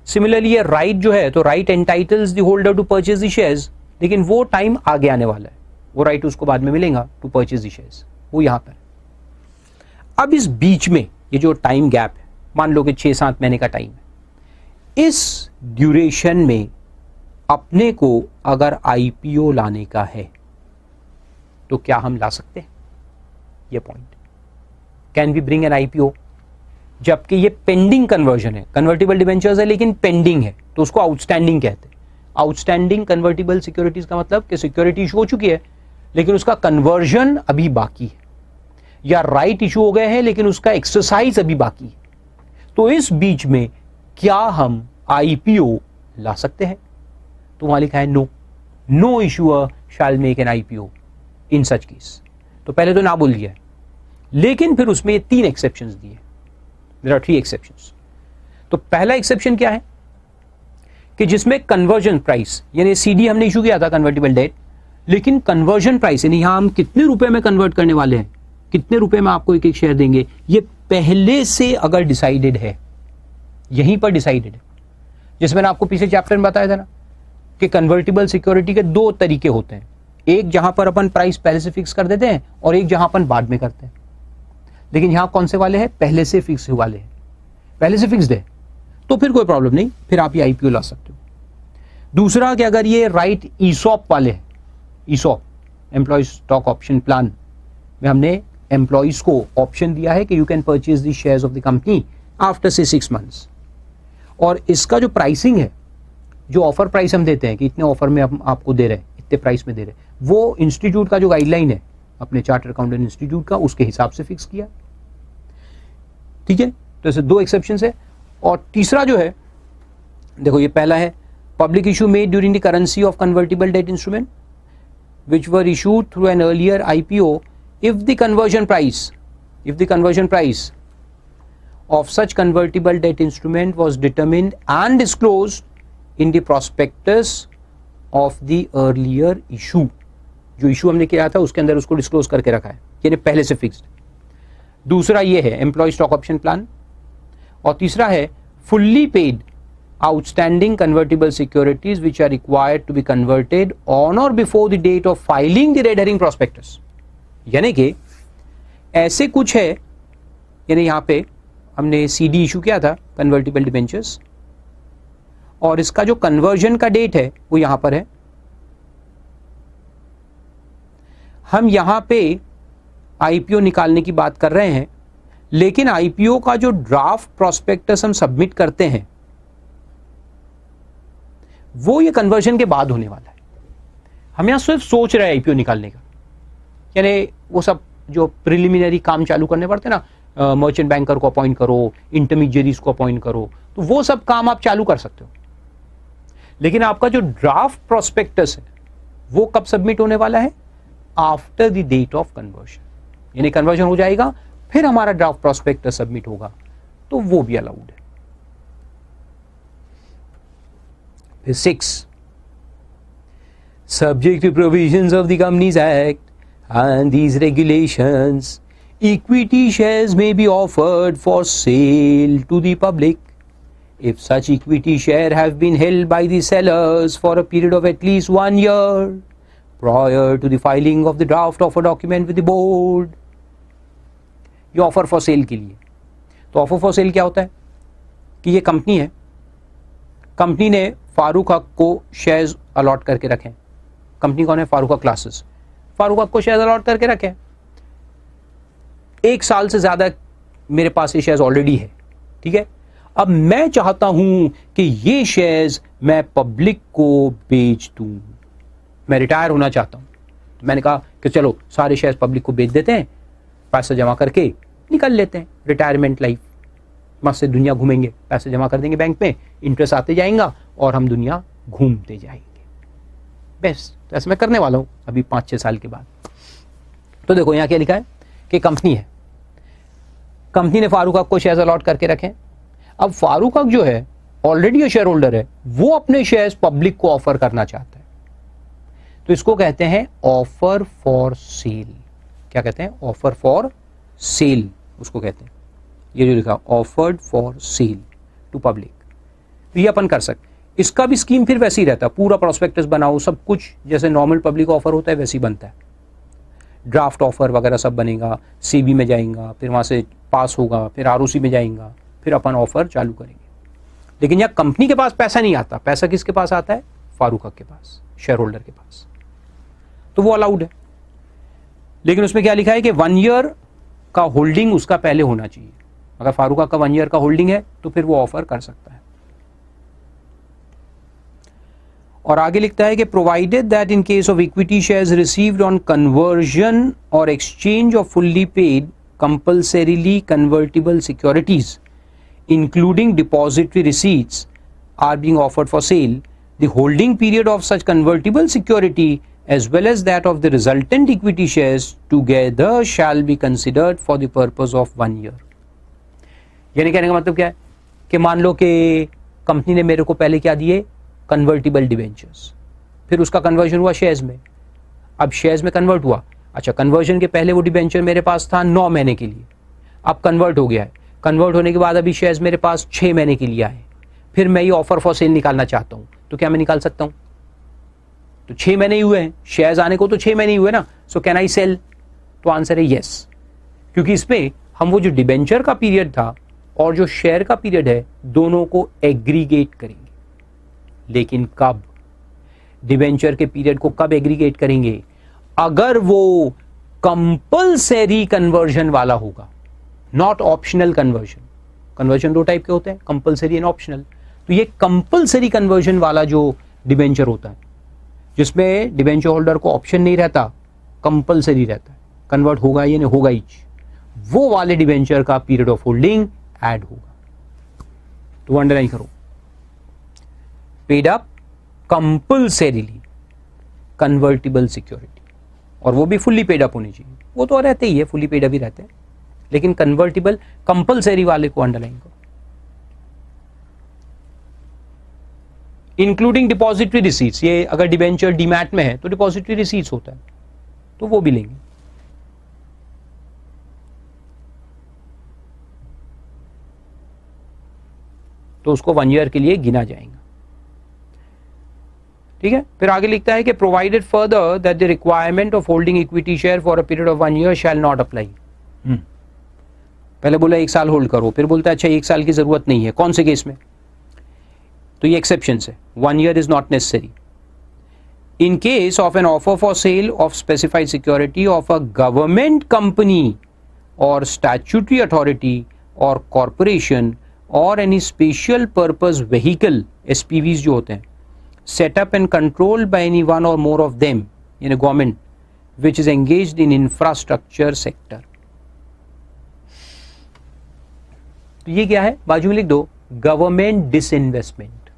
सिमिलरली ये राइट जो है, तो right entitles the holder to purchase the shares, लेकिन वो टाइम आगे आने वाला है. वो राइट उसको बाद में मिलेगा टू परचेज द शेयर्स, वो यहां पर. अब इस बीच में ये जो टाइम गैप है, मान लो कि 6-7 महीने का टाइम है, इस ड्यूरेशन में अपने को अगर IPO लाने का है तो क्या हम ला सकते हैं? ये point, can we bring an IPO, जबकि ये पेंडिंग कन्वर्जन है. कन्वर्टिबल डिबेंचर्स है लेकिन पेंडिंग है, तो उसको आउटस्टैंडिंग कहते हैं. आउटस्टैंडिंग कन्वर्टिबल सिक्योरिटीज का मतलब कि सिक्योरिटी इशू हो चुकी है लेकिन उसका कन्वर्जन अभी बाकी है, या राइट इशू हो गए हैं लेकिन उसका एक्सरसाइज अभी बाकी है. तो इस बीच में क्या हम IPO ला सकते हैं? तो वहां लिखा है no issuer shall make an IPO in such case. तो पहले तो ना बोल दिया है, लेकिन फिर उसमें ये 3 एक्सेप्शंस दिए. There are 3 exceptions. तो पहला एक्सेप्शन क्या है कि जिसमें कन्वर्जन प्राइस, यानी CD हमने इशू किया था कन्वर्टिबल डेट, लेकिन कन्वर्जन प्राइस यानी यहां हम कितने रुपए में कन्वर्ट करने वाले हैं, कितने रुपए में आपको एक शेयर देंगे, ये पहले से अगर डिसाइडेड है, यहीं पर डिसाइडेड है. जिसमें मैंने आपको पीछे चैप्टर में बताया था ना कि कन्वर्टिबल सिक्योरिटी के 2 तरीके होते हैं. एक जहां पर अपन प्राइस पहले से फिक्स कर देते हैं, और एक जहां अपन बाद में करते हैं. लेकिन यहां कौन से वाले हैं? पहले से फिक्स वाले हैं. पहले से फिक्स्ड है तो फिर कोई प्रॉब्लम नहीं, फिर आप ये IPO ला सकते हो. दूसरा कि अगर ये राइट ईसॉप वाले हैं, ESOP employee stock option plan में हमने एम्प्लॉइज को ऑप्शन दिया है कि you can purchase the shares of the company after से 6 मंथ्स, और इसका जो प्राइसिंग है, जो ऑफर प्राइस हम देते हैं कि इतने ऑफर में हम आपको दे रहे हैं, इतने प्राइस में दे रहे हैं, वो इंस्टीट्यूट का जो गाइडलाइन है अपने चार्टर्ड अकाउंटेंट इंस्टीट्यूट का, उसके हिसाब से फिक्स किया. ठीक है, तो ऐसे 2 एक्सेप्शंस है. और तीसरा जो है, देखो ये पहला है public issue made during the currency of convertible debt instrument which were issued through an earlier IPO if the conversion price of such convertible debt instrument was determined and disclosed in the prospectus of the earlier issue. जो इशू हमने किया था उसके अंदर उसको डिस्क्लोज करके रखा है, यानी पहले से फिक्स्ड. दूसरा ये है एम्प्लॉय स्टॉक ऑप्शन प्लान, और तीसरा है fully paid outstanding convertible securities which are required to be converted on or before the date of filing the red herring prospectus. यानी कि ऐसे कुछ है, यानी यहां पे हमने CD इशू किया था कन्वर्टिबल डिबेंचर्स, और इसका जो कन्वर्जन का डेट है वो यहां पर है. हम यहां पे IPO निकालने की बात कर रहे हैं, लेकिन IPO का जो ड्राफ्ट प्रॉस्पेक्टस हम सबमिट करते हैं वो ये कन्वर्जन के बाद होने वाला है. हम यहां सिर्फ सोच रहे हैं IPO निकालने का, यानी वो सब जो प्रिलिमिनरी काम चालू करने पड़ते हैं ना, मर्चेंट बैंकर को अपॉइंट करो, इंटरमीडियरीज को अपॉइंट करो, तो वो सब काम आप चालू कर सकते हो. लेकिन आपका जो ड्राफ्ट प्रॉस्पेक्टस है वो कब सबमिट होने वाला है? After the date of conversion, यानी कन्वर्जन हो जाएगा फिर हमारा ड्राफ्ट प्रोस्पेक्टस सबमिट होगा, तो वो भी अलाउड है। फिर 6, subject to provisions of the Companies Act and these regulations, equity shares may be offered for sale to the public if such equity share have been held by the sellers for a period of at least 1 year prior to the filing of the draft of a document with the board. ये ऑफर फॉर सेल के लिए। तो ऑफर फॉर सेल क्या होता है कि ये कंपनी है, कंपनी ने फारूक हक को शेयर्स अलॉट करके रखे। कंपनी कौन है? फारूक हक क्लासेस। फारूक हक को शेयर्स अलॉट करके रखे, 1 साल से ज्यादा मेरे पास ये शेयर्स ऑलरेडी है, ठीक है। अब मैं चाहता हूं कि ये शेयर्स मैं पब्लिक को बेच दूं, मैं रिटायर होना चाहता हूं। तो मैंने कहा कि चलो सारे शेयर्स पब्लिक को बेच देते हैं, पैसे जमा करके निकल लेते हैं, रिटायरमेंट लाइफ, मस्त से दुनिया घूमेंगे, पैसे जमा कर देंगे बैंक में, इंटरेस्ट आते जाएगा और हम दुनिया घूमते जाएंगे। बेस्ट, तो ऐसे मैं करने वाला हूं अभी 5-6 साल के बाद। तो देखो यहां क्या लिखा है कि कंपनी है, कंपनी ने फारूक हक को शेयर्स अलॉट करके रखे। अब फारूक हक जो है ऑलरेडी शेयर होल्डर है, वो अपने शेयर्स पब्लिक को ऑफर करना चाहता है, तो इसको कहते हैं ऑफर फॉर सेल। क्या कहते हैं? ऑफर फॉर सेल उसको कहते हैं। ये जो लिखा offered for sale to public, तो ये अपन कर सकते। इसका भी स्कीम फिर वैसे ही रहता है, पूरा प्रोस्पेक्टस बनाओ, सब कुछ जैसे नॉर्मल पब्लिक ऑफर होता है वैसे ही बनता है। ड्राफ्ट ऑफर वगैरह सब बनेगा, सीबी में जाएगा, फिर वहां से पास होगा, फिर आरओसी में जाएगा, फिर अपन ऑफर चालू करेंगे। लेकिन यहाँ कंपनी के पास पैसा नहीं आता, पैसा किसके पास आता है? फारूक हक के पास, शेयर होल्डर के पास, तो वो अलाउड है। लेकिन उसमें क्या लिखा है कि 1 ईयर का होल्डिंग उसका पहले होना चाहिए। अगर फारूक हक का 1 ईयर का होल्डिंग है तो फिर वो ऑफर कर सकता है। और आगे लिखता है कि provided that in case of equity shares received on conversion और exchange of fully paid compulsorily convertible securities including depository receipts are being offered for sale, the holding period of such convertible security as well as that of the resultant equity shares together shall be considered for the purpose of 1 year। यानी कहने का मतलब क्या है कि मान लो कि कंपनी ने मेरे को पहले क्या दिए? कन्वर्टिबल डिबेंचर्स, फिर उसका कन्वर्जन हुआ शेयर्स में, अब शेयर्स में कन्वर्ट हुआ। अच्छा, कन्वर्जन के पहले वो डिबेंचर मेरे पास था 9 महीने के लिए, अब कन्वर्ट हो गया है, कन्वर्ट होने के बाद अभी शेयर्स मेरे पास 6 महीने के लिए आए, फिर मैं ये ऑफर फॉर सेल निकालना चाहता हूं, तो क्या मैं निकाल सकता हूं? तो 6 महीने ही हुए हैं, शेयर्स आने को तो 6 महीने ही हुए ना, सो कैन आई सेल? तो आंसर है यस, क्योंकि इसमें हम वो जो डिबेंचर का पीरियड था और जो शेयर का पीरियड है दोनों को एग्रीगेट करेंगे। लेकिन कब? डिबेंचर के पीरियड को कब एग्रीगेट करेंगे? अगर वो कंपल्सरी कन्वर्जन वाला होगा, not optional conversion. Conversion 2 type के होते हैं, कंपल्सरी एंड ऑप्शनल। तो ये कंपल्सरी कन्वर्जन वाला जो डिबेंचर होता है, जिसमें डिबेंचर होल्डर को ऑप्शन नहीं रहता, कंपल्सरी रहता है, कन्वर्ट होगा या नहीं होगा ही, वो वाले डिबेंचर का पीरियड ऑफ होल्डिंग ऐड होगा। तो अंडरलाइन करो, paid up compulsorily convertible security, और वो भी फुल्ली पेड अप होनी चाहिए। वो तो रहते ही है, फुल्ली पेड अप ही रहते हैं, लेकिन कन्वर्टिबल कंपल्सरी वाले को अंडरलाइन करो। इंक्लूडिंग डिपॉजिटरी रिसीट्स, ये अगर डिबेंचर डीमैट में है तो डिपॉजिटरी रिसीट्स होता है, तो वो भी लेंगे। तो उसको 1 ईयर के लिए गिना जाएगा, ठीक है। फिर आगे लिखता है कि provided further that the requirement of holding equity share for a period of 1 year shall not apply. पहले बोला 1 साल होल्ड करो, फिर बोलता है अच्छा 1 साल की जरूरत नहीं है, कौन से केस में? तो ये एक्सेप्शन है, 1 year is not necessary. In case of an offer for sale of specified security of a government company और स्टैट्यूटरी अथॉरिटी और कॉर्पोरेशन और एनी स्पेशल पर्पस व्हीकल, एसपीवीज जो होते हैं, set up and control by any one और मोर ऑफ देम यानी government which is engaged in infrastructure sector. तो ये क्या है? बाजू में लिख दो, गवर्नमेंट डिसइन्वेस्टमेंट।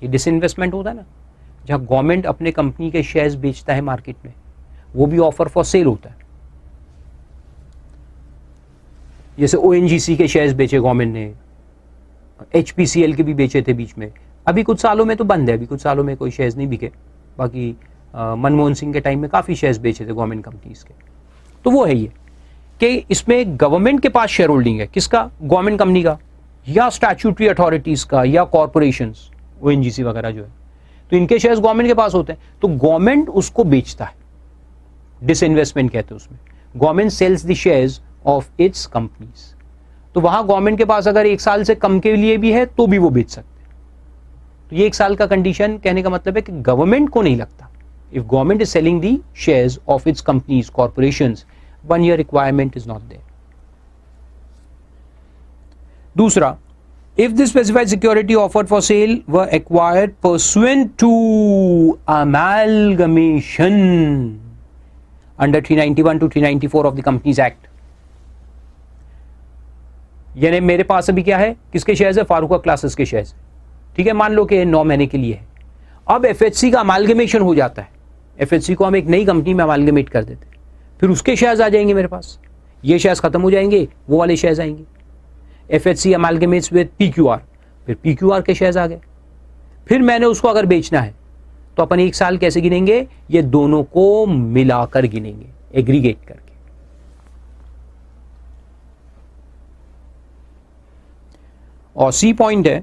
ये डिसइन्वेस्टमेंट होता है ना, जहां गवर्नमेंट अपने कंपनी के शेयर्स बेचता है मार्केट में, वो भी ऑफर फॉर सेल होता है। जैसे ओएनजीसी के शेयर्स बेचे गवर्नमेंट ने, एचपीसीएल के भी बेचे थे बीच में, अभी कुछ सालों में तो बंद है, अभी कुछ सालों में कोई शेयर्स नहीं बिके। बाकी मनमोहन सिंह के टाइम में काफी शेयर्स बेचे थे गवर्नमेंट कंपनीज के। तो वो है ये कि इसमें गवर्नमेंट के पास शेयर होल्डिंग है, किसका? गवर्नमेंट कंपनी का, या स्टैट्यूटरी अथॉरिटीज का, या कॉर्पोरेशंस, ओएनजीसी वगैरह जो है, तो इनके शेयर्स गवर्नमेंट के पास होते हैं, तो गवर्नमेंट उसको बेचता है, डिसइन्वेस्टमेंट कहते हैं उसमें। Government sells the shares of its companies. तो वहां गवर्नमेंट के पास अगर 1 साल से कम के लिए भी है तो भी वो बेच सकते हैं। तो ये 1 साल का कंडीशन कहने का मतलब है कि गवर्नमेंट को नहीं लगता। If government is selling the shares of its companies, corporations, 1 year requirement is not there. दूसरा, if the specified security offered for sale were acquired pursuant to amalgamation under 391 to 394 of the Companies Act, यानी मेरे पास अभी क्या है, किसके शेयर्स है? फारूका क्लासेस के शेयर्स, ठीक है, मान लो कि 9 महीने के लिए है। अब एफएचसी का अमालगमेशन हो जाता है, एफएचसी को हम एक नई कंपनी में अमालगमेट कर देते हैं, फिर उसके शेयर्स आ जाएंगे मेरे पास, ये शेयर्स खत्म हो जाएंगे, वो वाले शेयर्स आएंगे। एफएचसी अमालगमेट्स विद पीक्यूआर, फिर पीक्यूआर के शेयर्स आ गए, फिर मैंने उसको अगर बेचना है तो अपन 1 साल कैसे गिनेंगे? ये दोनों को मिलाकर गिनेंगे, एग्रीगेट करके। और सी पॉइंट है,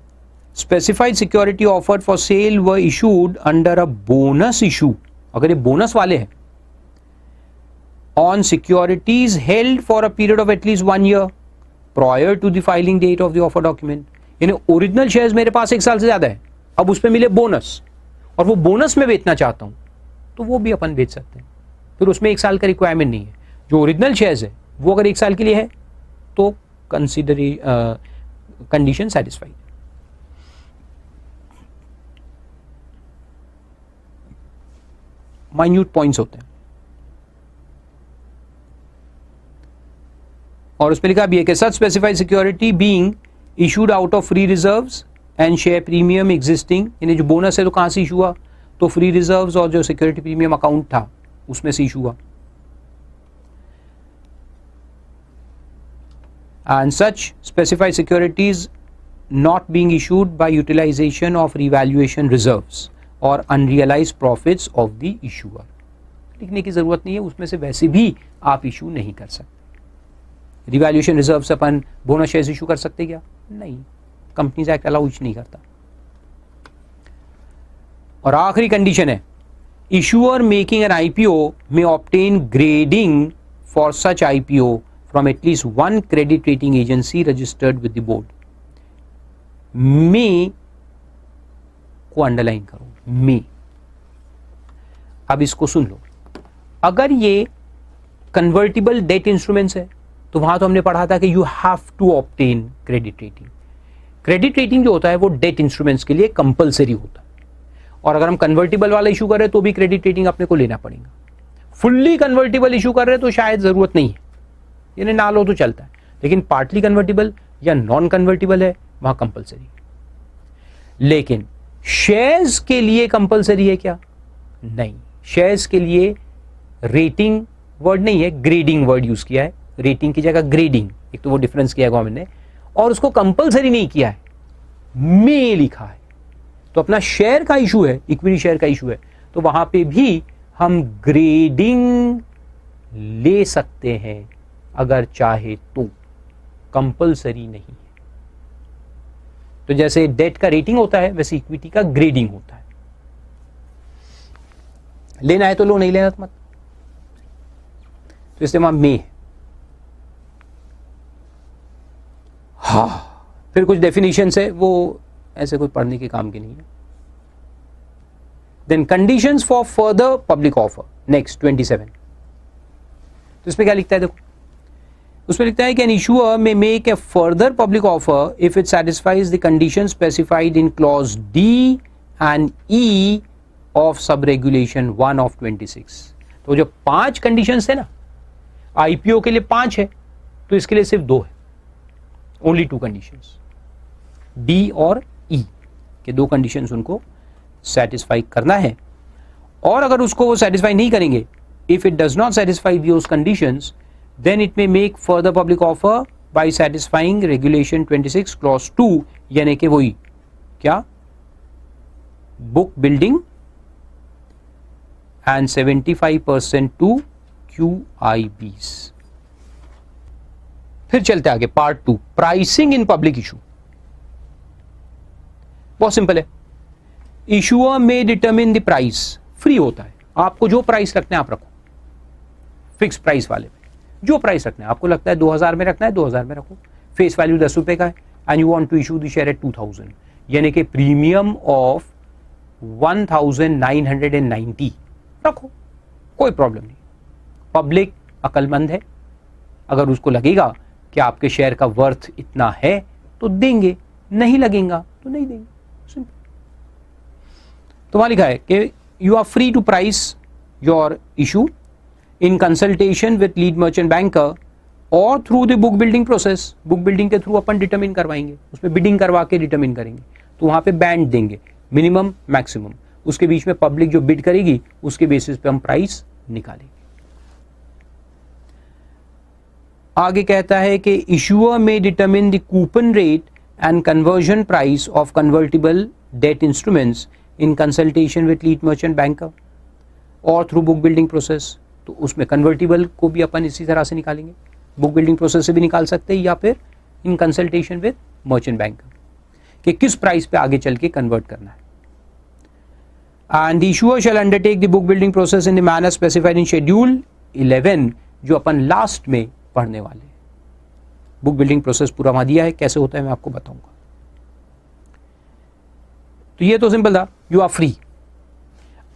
specified security offered for sale were issued under a bonus issue, अगर ये बोनस वाले हैं, on securities held for a period of at least 1 year prior to the filing date of the offer document. यानी ओरिजिनल शेयर्स मेरे पास 1 साल से ज्यादा है, अब उसमें मिले बोनस, और वो बोनस में बेचना चाहता हूं, तो वो भी अपन बेच सकते हैं, फिर उसमें 1 साल का रिक्वायरमेंट नहीं है। जो ओरिजिनल शेयर्स है वो अगर 1 साल के लिए है तो कंडीशन सेटिस्फाइड। माइन्यूट पॉइंट्स होते हैं, और उस पर लिखा भी है कि such specified security being issued out of free reserves and share premium existing, यानी जो बोनस है तो कहां से इशू हुआ? तो फ्री रिजर्व्स और जो सिक्योरिटी प्रीमियम अकाउंट था उसमें से इशू हुआ। And such specified securities not being issued by utilisation of revaluation reserves और unrealised profits of the issuer. लिखने की जरूरत नहीं है, उसमें से वैसे भी आप इशू नहीं कर सकते। रिवैल्यूएशन रिजर्व से अपन बोनस शेयर्स इशू कर सकते क्या? नहीं, कंपनीज एक्ट अलाउ नहीं करता। और आखिरी कंडीशन है, इशूअर मेकिंग एन आईपीओ में obtain grading for such IPO from at least 1 credit rating agency registered with the board. May को अंडरलाइन करो, मे। अब इसको सुन लो, अगर ये कन्वर्टिबल डेट इंस्ट्रूमेंट्स है तो वहां तो हमने पढ़ा था कि you have to obtain credit rating. Credit rating जो होता है वो डेट इंस्ट्रूमेंट्स के लिए कंपलसरी होता है, और अगर हम कन्वर्टिबल वाला इशू कर रहे हैं तो भी क्रेडिट रेटिंग अपने को लेना पड़ेगा। फुल्ली कन्वर्टिबल इशू कर रहे हैं तो शायद जरूरत नहीं है, यानी ना लो तो चलता है, लेकिन पार्टली कन्वर्टिबल या नॉन कन्वर्टिबल है वहां कंपलसरी। लेकिन शेयर्स के लिए कंपलसरी है क्या? नहीं, शेयर्स के लिए रेटिंग वर्ड नहीं है, ग्रेडिंग वर्ड यूज किया है, रेटिंग की जगह ग्रेडिंग, एक तो वो डिफरेंस किया गवर्नमेंट ने, और उसको कंपलसरी नहीं किया है, में लिखा है। तो अपना शेयर का इशू है, इक्विटी शेयर का इशू है, तो वहां पे भी हम ग्रेडिंग ले सकते हैं अगर चाहे तो, कंपलसरी नहीं है। तो जैसे डेट का रेटिंग होता है वैसे इक्विटी का ग्रेडिंग होता है। लेना है तो लो, नहीं लेना तो मत। तो इसलिए वहां में। हाँ, फिर कुछ डेफिनेशंस है, वो ऐसे कोई पढ़ने के काम की नहीं है। Then conditions for further public offer, next 27। तो इसमें क्या लिखता है देखो, उसमें लिखता है कि an issuer may make a further public offer if it satisfies the conditions specified in clause D and E of sub regulation 1 of 26। तो जो 5 कंडीशंस है ना, आईपीओ के लिए 5 है, तो इसके लिए सिर्फ 2 है, ओनली 2 कंडीशंस, डी और ई के 2 कंडीशंस उनको सेटिस्फाई करना है, और अगर उसको वो सेटिस्फाई नहीं करेंगे, if it does not satisfy those conditions, then it may make further public offer by satisfying regulation 26 clause 2, यानी कि वही क्या, book building and 75% to QIBs। फिर चलते आगे, part 2, pricing in public issue. बहुत सिंपल है, issuer may determine the price, free होता है, आपको जो प्राइस रखना है आप रखो, फिक्स प्राइस वाले पे जो प्राइस रखना है, आपको लगता है 2000 में रखना है 2000 में रखो, फेस वैल्यू 10 रुपए का है, and you want to issue the share at 2000, यानी कि प्रीमियम ऑफ 1990 रखो, कोई प्रॉब्लम नहीं। पब्लिक अकलमंद है, अगर उसको लगेगा कि आपके शेयर का वर्थ इतना है तो देंगे, नहीं लगेगा तो नहीं देंगे, सिंपल। तो वहां लिखा है कि you are free to price your issue in consultation with lead merchant banker और through the book building process. Book building के थ्रू अपन डिटरमिन करवाएंगे, उसमें बिडिंग करवा के डिटरमिन करेंगे, तो वहां पे बैंड देंगे, मिनिमम मैक्सिमम, उसके बीच में पब्लिक जो बिड करेगी उसके बेसिस पे हम प्राइस निकालेंगे। आगे कहता है कि issuer may determine the coupon rate and conversion price of convertible debt instruments in consultation with lead merchant banker और थ्रू बुक बिल्डिंग प्रोसेस। तो उसमें कन्वर्टिबल को भी अपन इसी तरह से निकालेंगे, बुक बिल्डिंग प्रोसेस से भी निकाल सकते हैं, या फिर इन कंसल्टेशन विथ मर्चेंट बैंकर कि किस प्राइस पे आगे चल के कन्वर्ट करना है। And the issuer shall undertake the book building process in the manner specified in schedule 11, जो अपन लास्ट में पढ़ने वाले। बुक बिल्डिंग प्रोसेस पूरा वहां दिया है, कैसे होता है मैं आपको बताऊंगा। तो ये तो सिंपल था, यू आर फ्री।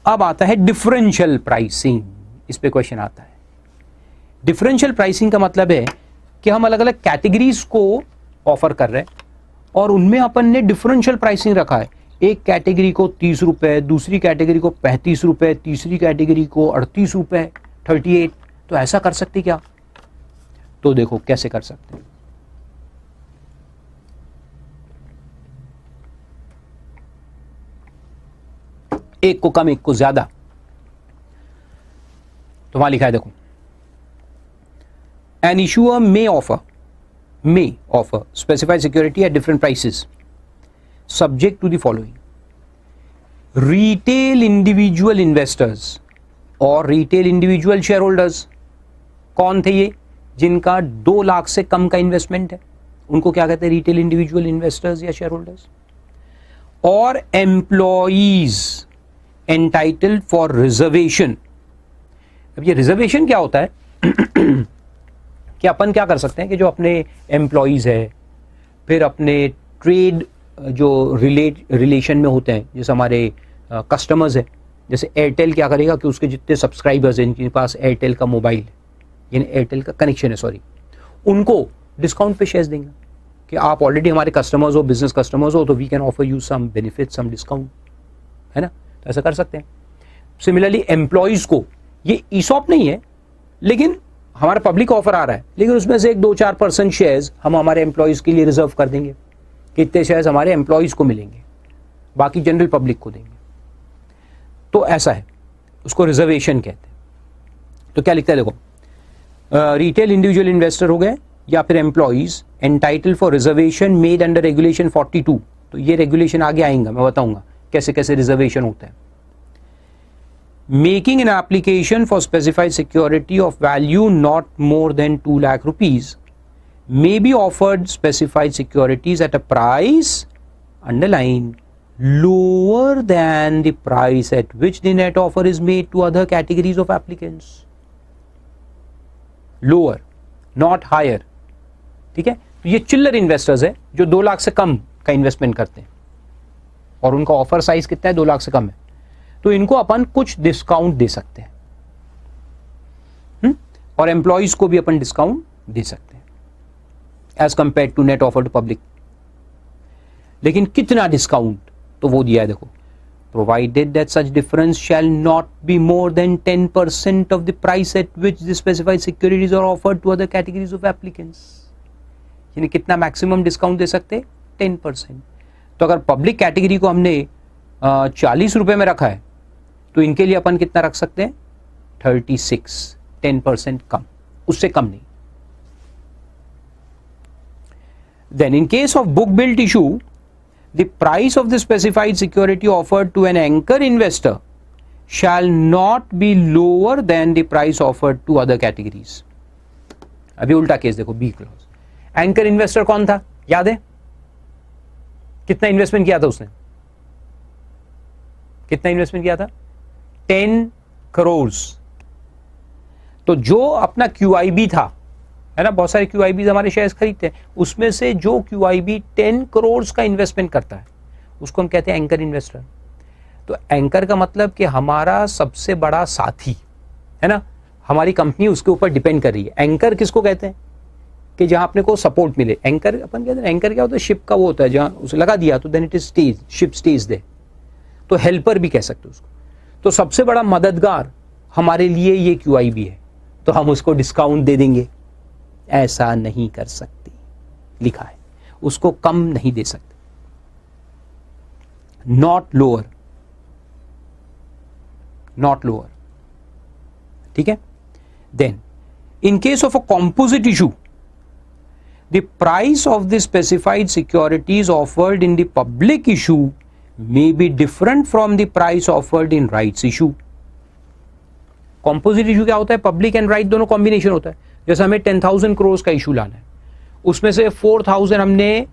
अब आता है डिफरेंशियल प्राइसिंग, इस पे क्वेश्चन आता है। डिफरेंशियल प्राइसिंग का मतलब है कि हम अलग अलग कैटेगरीज को ऑफर कर रहे हैं और उनमें अपन ने डिफरेंशियल प्राइसिंग रखा है। एक कैटेगरी को 30 रुपए, दूसरी कैटेगरी को 35 रुपए, तीसरी कैटेगरी को 38 रुपए, 38। तो ऐसा कर सकते क्या? तो देखो कैसे कर सकते हैं। एक को कम, एक को ज्यादा। तो वहां लिखा है देखो, an issuer may offer specified security at different prices subject to the following: retail individual investors और रिटेल इंडिविजुअल शेयर होल्डर्स। कौन थे ये? जिनका 2 लाख से कम का इन्वेस्टमेंट है, उनको क्या कहते हैं? रिटेल इंडिविजुअल इन्वेस्टर्स या शेयर होल्डर्स। और एम्प्लॉइज एंटाइटल्ड फॉर रिजर्वेशन। अब ये रिजर्वेशन क्या होता है कि अपन क्या कर सकते हैं कि जो अपने एम्प्लॉइज है, फिर अपने ट्रेड जो रिलेशन में होते हैं, जैसे हमारे कस्टमर्स है, जैसे एयरटेल क्या करेगा कि उसके जितने सब्सक्राइबर्स हैं, जिनके पास एयरटेल का मोबाइल यानी एयरटेल का कनेक्शन है, सॉरी, उनको डिस्काउंट पे शेयर्स देंगे कि आप ऑलरेडी हमारे कस्टमर्स हो, बिजनेस कस्टमर्स हो, तो we can offer you some benefit, some discount, है ना। तो ऐसा कर सकते हैं। सिमिलरली एम्प्लॉइज को, ये ईसॉप नहीं है, लेकिन हमारा पब्लिक ऑफर आ रहा है, लेकिन उसमें से 1-2-4% शेयर्स हम हमारे एम्प्लॉइज के लिए रिजर्व कर देंगे कि इतने शेयर्स हमारे एम्प्लॉइज को मिलेंगे, बाकी जनरल पब्लिक को देंगे। तो ऐसा है, उसको रिजर्वेशन कहते हैं। तो क्या लिखता है देखो, रिटेल इंडिविजुअल इन्वेस्टर हो गए या फिर employees entitle for reservation made under regulation 42। तो ये रेगुलेशन आगे आएगा, मैं बताऊंगा कैसे कैसे रिजर्वेशन होता है। Making an application for specified security of value not more then 2 lakh rupees may be offered specified securities at a price, underline, lower than the price at which the net offer is made to other categories of applicants. Lower, not higher. ठीक है। तो ये चिल्लर इन्वेस्टर्स है जो 2 लाख से कम का इन्वेस्टमेंट करते हैं और उनका ऑफर साइज कितना है? 2 लाख से कम है। तो इनको अपन कुछ डिस्काउंट दे सकते हैं, और एम्प्लॉइज को भी अपन डिस्काउंट दे सकते हैं as compare to net offer to public. लेकिन कितना डिस्काउंट? तो वो दिया है देखो, provided that such difference shall not be more than 10% of the price at which the specified securities are offered to other categories of applicants. यानी कितना मैक्सिमम डिस्काउंट दे सकते? 10%। तो अगर पब्लिक कैटेगरी को हमने ₹40 में रखा है तो इनके लिए अपन कितना रख सकते हैं 36, 10% कम, उससे कम नहीं. Then in case of book built issue, the price of the specified security offered to an anchor investor shall not be lower than the price offered to other categories. अभी उल्टा केस देखो, बी क्लॉज. एंकर इन्वेस्टर कौन था, याद है? कितना इन्वेस्टमेंट किया था उसने? कितना इन्वेस्टमेंट किया था? 10 करोड़. तो जो अपना QIB था, है ना, बहुत सारे QIBs हमारे शेयर्स खरीदते हैं, उसमें से जो QIB 10 करोड़ का इन्वेस्टमेंट करता है उसको हम कहते हैं एंकर इन्वेस्टर. तो एंकर का मतलब कि हमारा सबसे बड़ा साथी, है ना, हमारी कंपनी उसके ऊपर डिपेंड कर रही है. एंकर किसको कहते हैं कि जहां अपने को सपोर्ट मिले. एंकर अपन कहते हैं, एंकर क्या होता है? शिप का वो होता है जहां उसे लगा दिया तो then it is stage, ship stage दे. तो हेल्पर भी कह सकते हो उसको. तो सबसे बड़ा मददगार हमारे लिए ये QIB है, तो हम उसको डिस्काउंट दे देंगे. ऐसा नहीं कर सकते, लिखा है, उसको कम नहीं दे सकते. Not lower, not lower. ठीक है. Then in case of a composite issue, the price of the specified securities offered in the public issue may be different from the price offered in rights issue. Composite issue क्या होता है? पब्लिक एंड राइट दोनों कॉम्बिनेशन होता है. जैसे हमें 10,000 करोड़ का इशू लाना है, उसमें से 4,000 हमने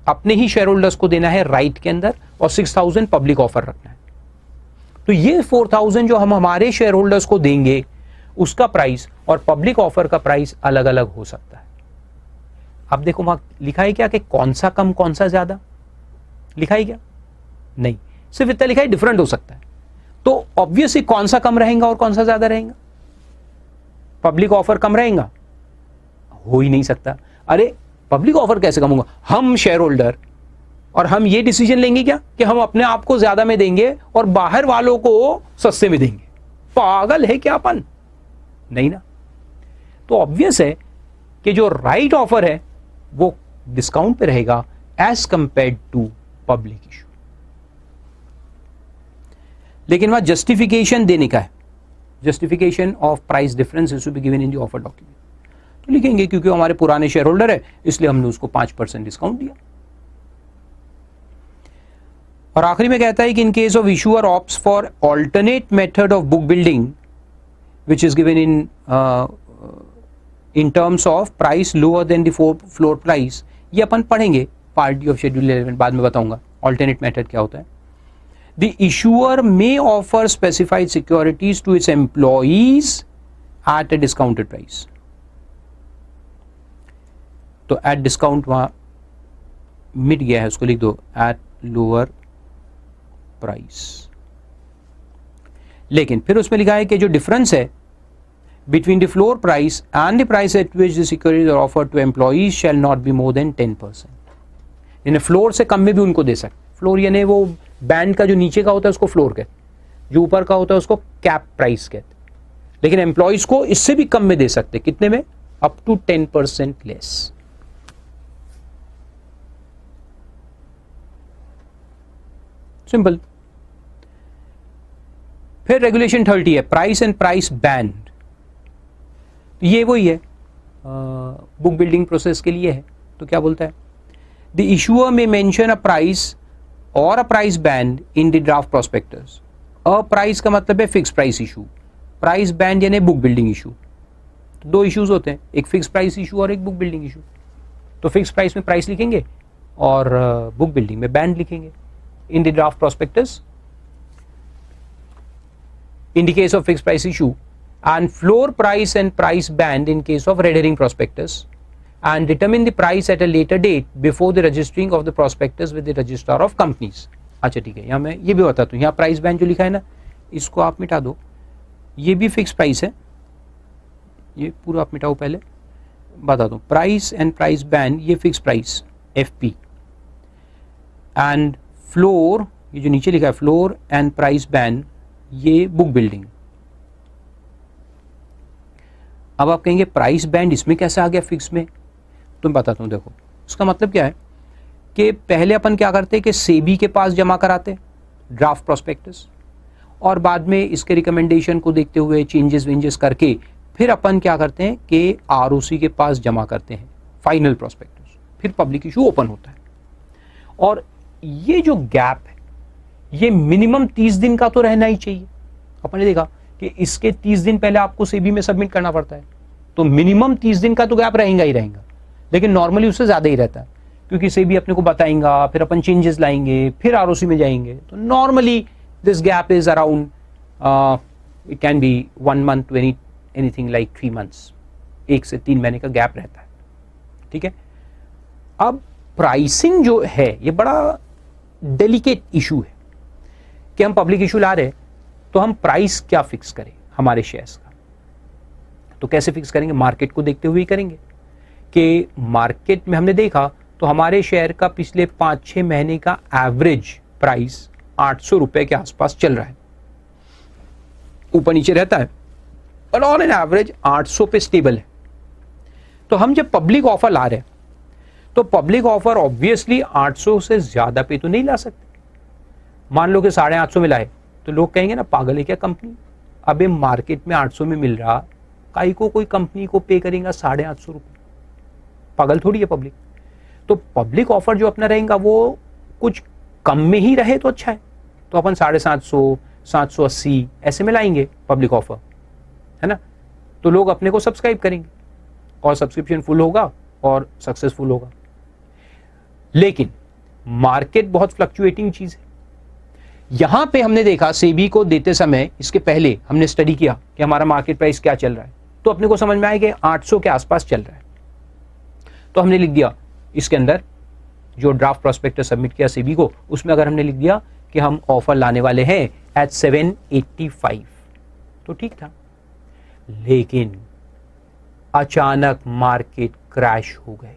अपने ही शेयर होल्डर्स को देना है राइट के अंदर और 6,000 पब्लिक ऑफर रखना है. तो ये 4,000 जो हम हमारे शेयर होल्डर्स को देंगे उसका प्राइस और पब्लिक ऑफर का प्राइस अलग अलग हो सकता है. अब देखो वहां लिखा है क्या कि कौन सा कम कौन सा ज्यादा? लिखा है क्या? नहीं, सिर्फ इतना लिखा है डिफरेंट हो सकता है. तो ऑब्वियसली कौन सा कम रहेगा और कौन सा ज्यादा रहेगा? पब्लिक ऑफर कम रहेगा? हो ही नहीं सकता. अरे पब्लिक ऑफर कैसे कम होगा? हम शेयर होल्डर और हम ये डिसीजन लेंगे क्या कि हम अपने आप को ज्यादा में देंगे और बाहर वालों को सस्ते में देंगे? पागल है क्या अपन? नहीं ना. तो ऑब्वियस है कि जो राइट ऑफर है वो डिस्काउंट पे रहेगा as compared to public issue. लेकिन वहां जस्टिफिकेशन देने का है. Justification of price difference is to be given in the offer document. तो लिखेंगे क्योंकि हमारे पुराने शेयर होल्डर है इसलिए हमने उसको 5% डिस्काउंट दिया. और आखिरी में कहता है कि इन case of issuer opts for alternate method of book building which is given in terms of price lower than the floor price. ये अपन पढ़ेंगे पार्ट डी ऑफ शेड्यूल 11, बाद में बताऊंगा ऑल्टरनेट मेथड क्या होता है. The issuer may offer specified securities to its employees at a discounted price. तो at discount वहां मिट गया है, उसको लिख दो at lower price. लेकिन फिर उसमें लिखा है कि जो डिफरेंस है between the floor price and the price at which the securities are offered to employees shall not be more than 10%. यानी फ्लोर से कम में भी उनको दे सकते. फ्लोर यानी वो बैंड का जो नीचे का होता है उसको फ्लोर कहते, जो ऊपर का होता है उसको कैप प्राइस कहते. लेकिन एम्प्लॉइज को इससे भी कम में दे सकते. कितने में? Up to 10% less. सिंपल. फिर रेगुलेशन 30 है, प्राइस एंड प्राइस बैंड. ये वही है, बुक बिल्डिंग प्रोसेस के लिए है. तो क्या बोलता है? द इशूअर में मेंशन अ प्राइस और a price band in the draft prospectus. A price का मतलब है fix price issue, price band यानी बुक बिल्डिंग इशू. तो दो इश्यूज होते हैं, एक फिक्स प्राइस इशू और एक बुक बिल्डिंग इशू. तो फिक्स प्राइस में प्राइस लिखेंगे और बुक बिल्डिंग में बैंड लिखेंगे in the draft prospectus. In the case of fixed price issue, and floor price and price band in case of red herring prospectus, and determine the price at a later date before the registering of the prospectus with the registrar of companies. अच्छा ठीक है, यहाँ मैं ये भी बताता हूँ. यहाँ प्राइस बैंड जो लिखा है ना, इसको आप मिटा दो. ये भी फिक्स प्राइस है, ये पूरा आप मिटाओ. पहले बता दो, प्राइस एंड प्राइस बैंड ये fix price FP, and floor ये जो नीचे लिखा है फ्लोर एंड प्राइस बैंड ये बुक बिल्डिंग. अब आप कहेंगे प्राइस बैंड इसमें कैसे आ गया फिक्स में? तो मैं बताता हूं. देखो उसका मतलब क्या है कि पहले अपन क्या करते कि सेबी के पास जमा कराते ड्राफ्ट प्रोस्पेक्टस, और बाद में इसके रिकमेंडेशन को देखते हुए चेंजेस वेंजेस करके फिर अपन क्या करते हैं कि आरओसी के पास जमा करते हैं फाइनल प्रोस्पेक्टस, फिर पब्लिक इशू ओपन होता है। और ये जो गैप है ये मिनिमम 30 दिन का तो रहना ही चाहिए। अपन ने देखा कि इसके 30 दिन पहले आपको सेबी में सबमिट करना पड़ता है, तो मिनिमम 30 दिन का तो गैप रहेगा ही रहेगा, लेकिन नॉर्मली उससे ज्यादा ही रहता है, क्योंकि सेबी अपने को बताएगा, फिर अपन चेंजेस लाएंगे, फिर आरओसी में जाएंगे। तो normally this gap is around it can be 1 month to anything like 3 months, 1 से 3 महीने का गैप रहता है। ठीक है, अब प्राइसिंग जो है ये बड़ा डेलिकेट इशू है कि हम पब्लिक इशू ला रहे हैं तो हम प्राइस क्या फिक्स करें हमारे शेयर्स का। तो कैसे फिक्स करेंगे? मार्केट को देखते हुए ही करेंगे कि मार्केट में हमने देखा तो हमारे शेयर का पिछले 5-6 महीने का एवरेज प्राइस 800 रुपए के आसपास चल रहा है, ऊपर नीचे रहता है, और ऑन एन एवरेज 800 पे स्टेबल है। तो हम जब पब्लिक ऑफर ला रहे हैं तो पब्लिक ऑफर ऑब्वियसली 800 से ज्यादा पे तो नहीं ला सकते। मान लो कि 850 में लाए तो लोग कहेंगे ना पागल है क्या कंपनी, अबे मार्केट में 800 में मिल रहा, काई को कोई कंपनी को पे करेगा 850 रुपये, पागल थोड़ी है पब्लिक। तो पब्लिक ऑफर जो अपना रहेगा वो कुछ कम में ही रहे तो अच्छा है, तो अपन 750, 780 ऐसे में लाएंगे पब्लिक ऑफर, है ना। तो लोग अपने को सब्सक्राइब करेंगे और सब्सक्रिप्शन फुल होगा और सक्सेसफुल होगा। लेकिन मार्केट बहुत फ्लक्चुएटिंग चीज है। यहां पे हमने देखा सेबी को देते समय इसके पहले हमने स्टडी किया कि हमारा मार्केट प्राइस क्या चल रहा है, तो अपने को समझ में आया कि 800 के आसपास चल रहा है। तो हमने लिख दिया इसके अंदर जो ड्राफ्ट प्रोस्पेक्टस सबमिट किया सेबी को, उसमें अगर हमने लिख दिया कि हम ऑफर लाने वाले हैं एट 785, तो ठीक था। लेकिन अचानक मार्केट क्रैश हो गए,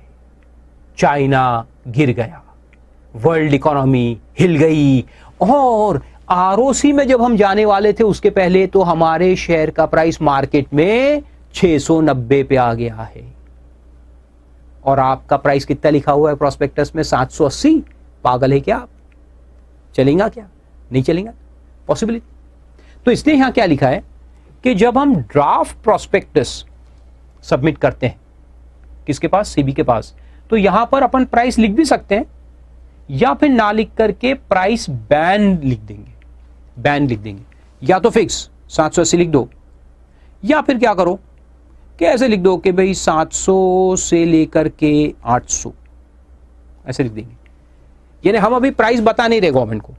चाइना गिर गया, वर्ल्ड इकोनॉमी हिल गई, और आरओसी में जब हम जाने वाले थे उसके पहले तो हमारे शेयर का प्राइस मार्केट में 690 पे आ गया है, और आपका प्राइस कितना लिखा हुआ है प्रोस्पेक्टस में? 780। पागल है क्या आप? चलेगा क्या? नहीं चलेगा, पॉसिबिलिटी। तो इसलिए यहां क्या लिखा है कि जब हम ड्राफ्ट प्रोस्पेक्टस सबमिट करते हैं किसके पास? सेबी के पास, तो यहां पर अपन प्राइस लिख भी सकते हैं या फिर ना लिख करके प्राइस बैंड लिख देंगे, बैंड लिख देंगे, या तो फिक्स 780 लिख दो, या फिर क्या करो कि ऐसे लिख दो कि भाई 700 से लेकर के 800 ऐसे लिख देंगे। यानी हम अभी प्राइस बता नहीं रहे गवर्नमेंट को,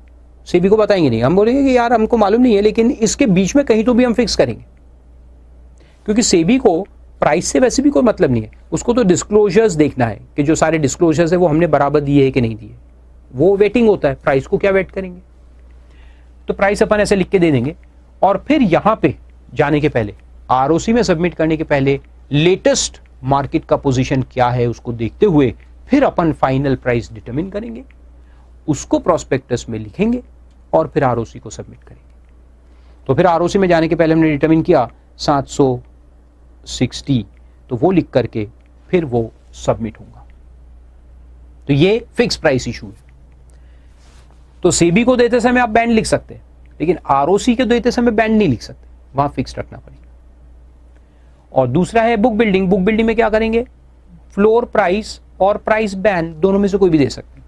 सेबी को बताएंगे नहीं, हम बोलेंगे कि यार हमको मालूम नहीं है, लेकिन इसके बीच में कहीं तो भी हम फिक्स करेंगे, क्योंकि सेबी को प्राइस से वैसे भी कोई मतलब नहीं है, उसको तो डिस्क्लोजर्स देखना है कि जो सारे डिस्क्लोजर्स है वो हमने बराबर दिए है कि नहीं दिए, वो वेटिंग होता है, प्राइस को क्या वेट करेंगे। तो प्राइस अपन ऐसे लिख के दे देंगे, और फिर यहां पे जाने के पहले आरओसी में सबमिट करने के पहले लेटेस्ट मार्केट का पोजीशन क्या है उसको देखते हुए फिर अपन फाइनल प्राइस डिटरमिन करेंगे, उसको प्रोस्पेक्टस में लिखेंगे और फिर आरओसी को सबमिट करेंगे। तो फिर आरओसी में जाने के पहले हमने डिटरमिन किया 760, तो वो लिख करके फिर वो सबमिट होगा। तो ये फिक्स प्राइस इशू है। तो सेबी को देते समय आप बैंड लिख सकते हैं, लेकिन आरओसी के देते समय बैंड नहीं लिख सकते, वहां फिक्स रखना पड़ेगा। और दूसरा है बुक बिल्डिंग। बुक बिल्डिंग में क्या करेंगे? फ्लोर प्राइस और प्राइस बैंड दोनों में से कोई भी दे सकते हैं।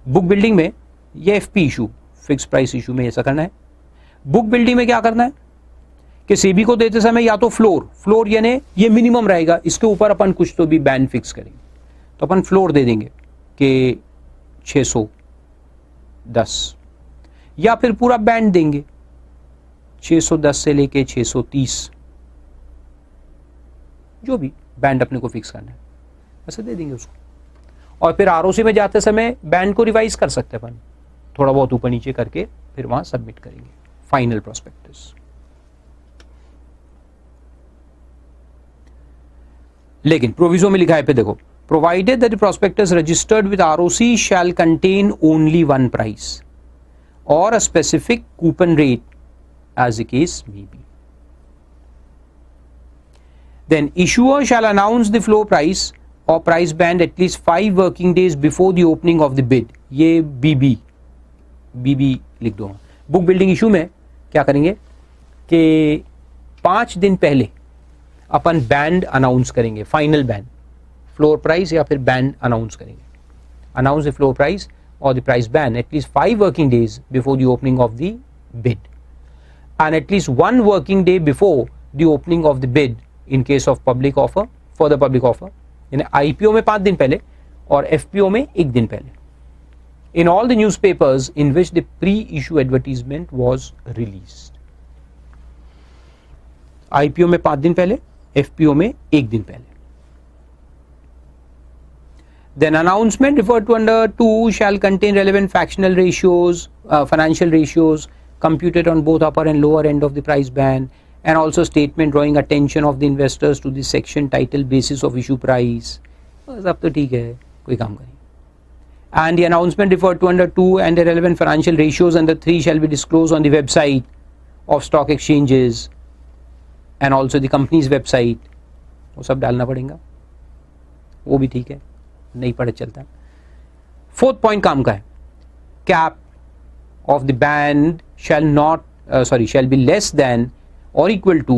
बुक बिल्डिंग में ये FP issue, fix price issue में ऐसा करना है। बुक बिल्डिंग में क्या करना है कि सेबी को देते समय या तो फ्लोर यानी ये मिनिमम रहेगा, इसके ऊपर अपन कुछ तो भी बैंड फिक्स करेंगे, तो अपन फ्लोर दे देंगे कि 610, या फिर पूरा बैंड देंगे 610 से लेके 630, जो भी बैंड अपने को फिक्स करना है ऐसे दे देंगे उसको। और फिर आरओसी में जाते समय बैंड को रिवाइज कर सकते हैं अपन, थोड़ा बहुत ऊपर नीचे करके फिर वहां सबमिट करेंगे फाइनल प्रोस्पेक्टस। लेकिन प्रोविजो में लिखा है पे देखो, provided that the prospectus registered with ROC shall contain only one price और a specific coupon rate as the case may be. Then issuer shall announce the floor price or price band at least 5 working days before the opening of the bid. ये BB BB लिख दो। बुक बिल्डिंग इशू में क्या करेंगे कि 5 दिन पहले अपन बैंड अनाउंस करेंगे, फाइनल बैंड, फ्लोर प्राइस या फिर बैंड अनाउंस करेंगे। Announce the floor price or the price band at least 5 working days before the opening of the bid, and at least 1 working day before the opening of the bid in case of public offer, for the public offer, यानी IPO में 5 दिन पहले और FPO में 1 दिन पहले, in all the newspapers in which the pre-issue advertisement was released। IPO में 5 दिन पहले, FPO में 1 दिन पहले। Then announcement referred to under 2 shall contain relevant fractional ratios, financial ratios computed on both upper and lower end of the price band, and also statement drawing attention of the investors to the section title basis of issue price। सब तो ठीक है, कोई काम करें। And the announcement referred to under 2 and the relevant financial ratios under 3 shall be disclosed on the website of stock exchanges and also the company's website। वो सब डालना पड़ेगा, वो भी ठीक है, नहीं पढ़े चलता। 4th पॉइंट काम का है, cap of the band shall be less than or equal to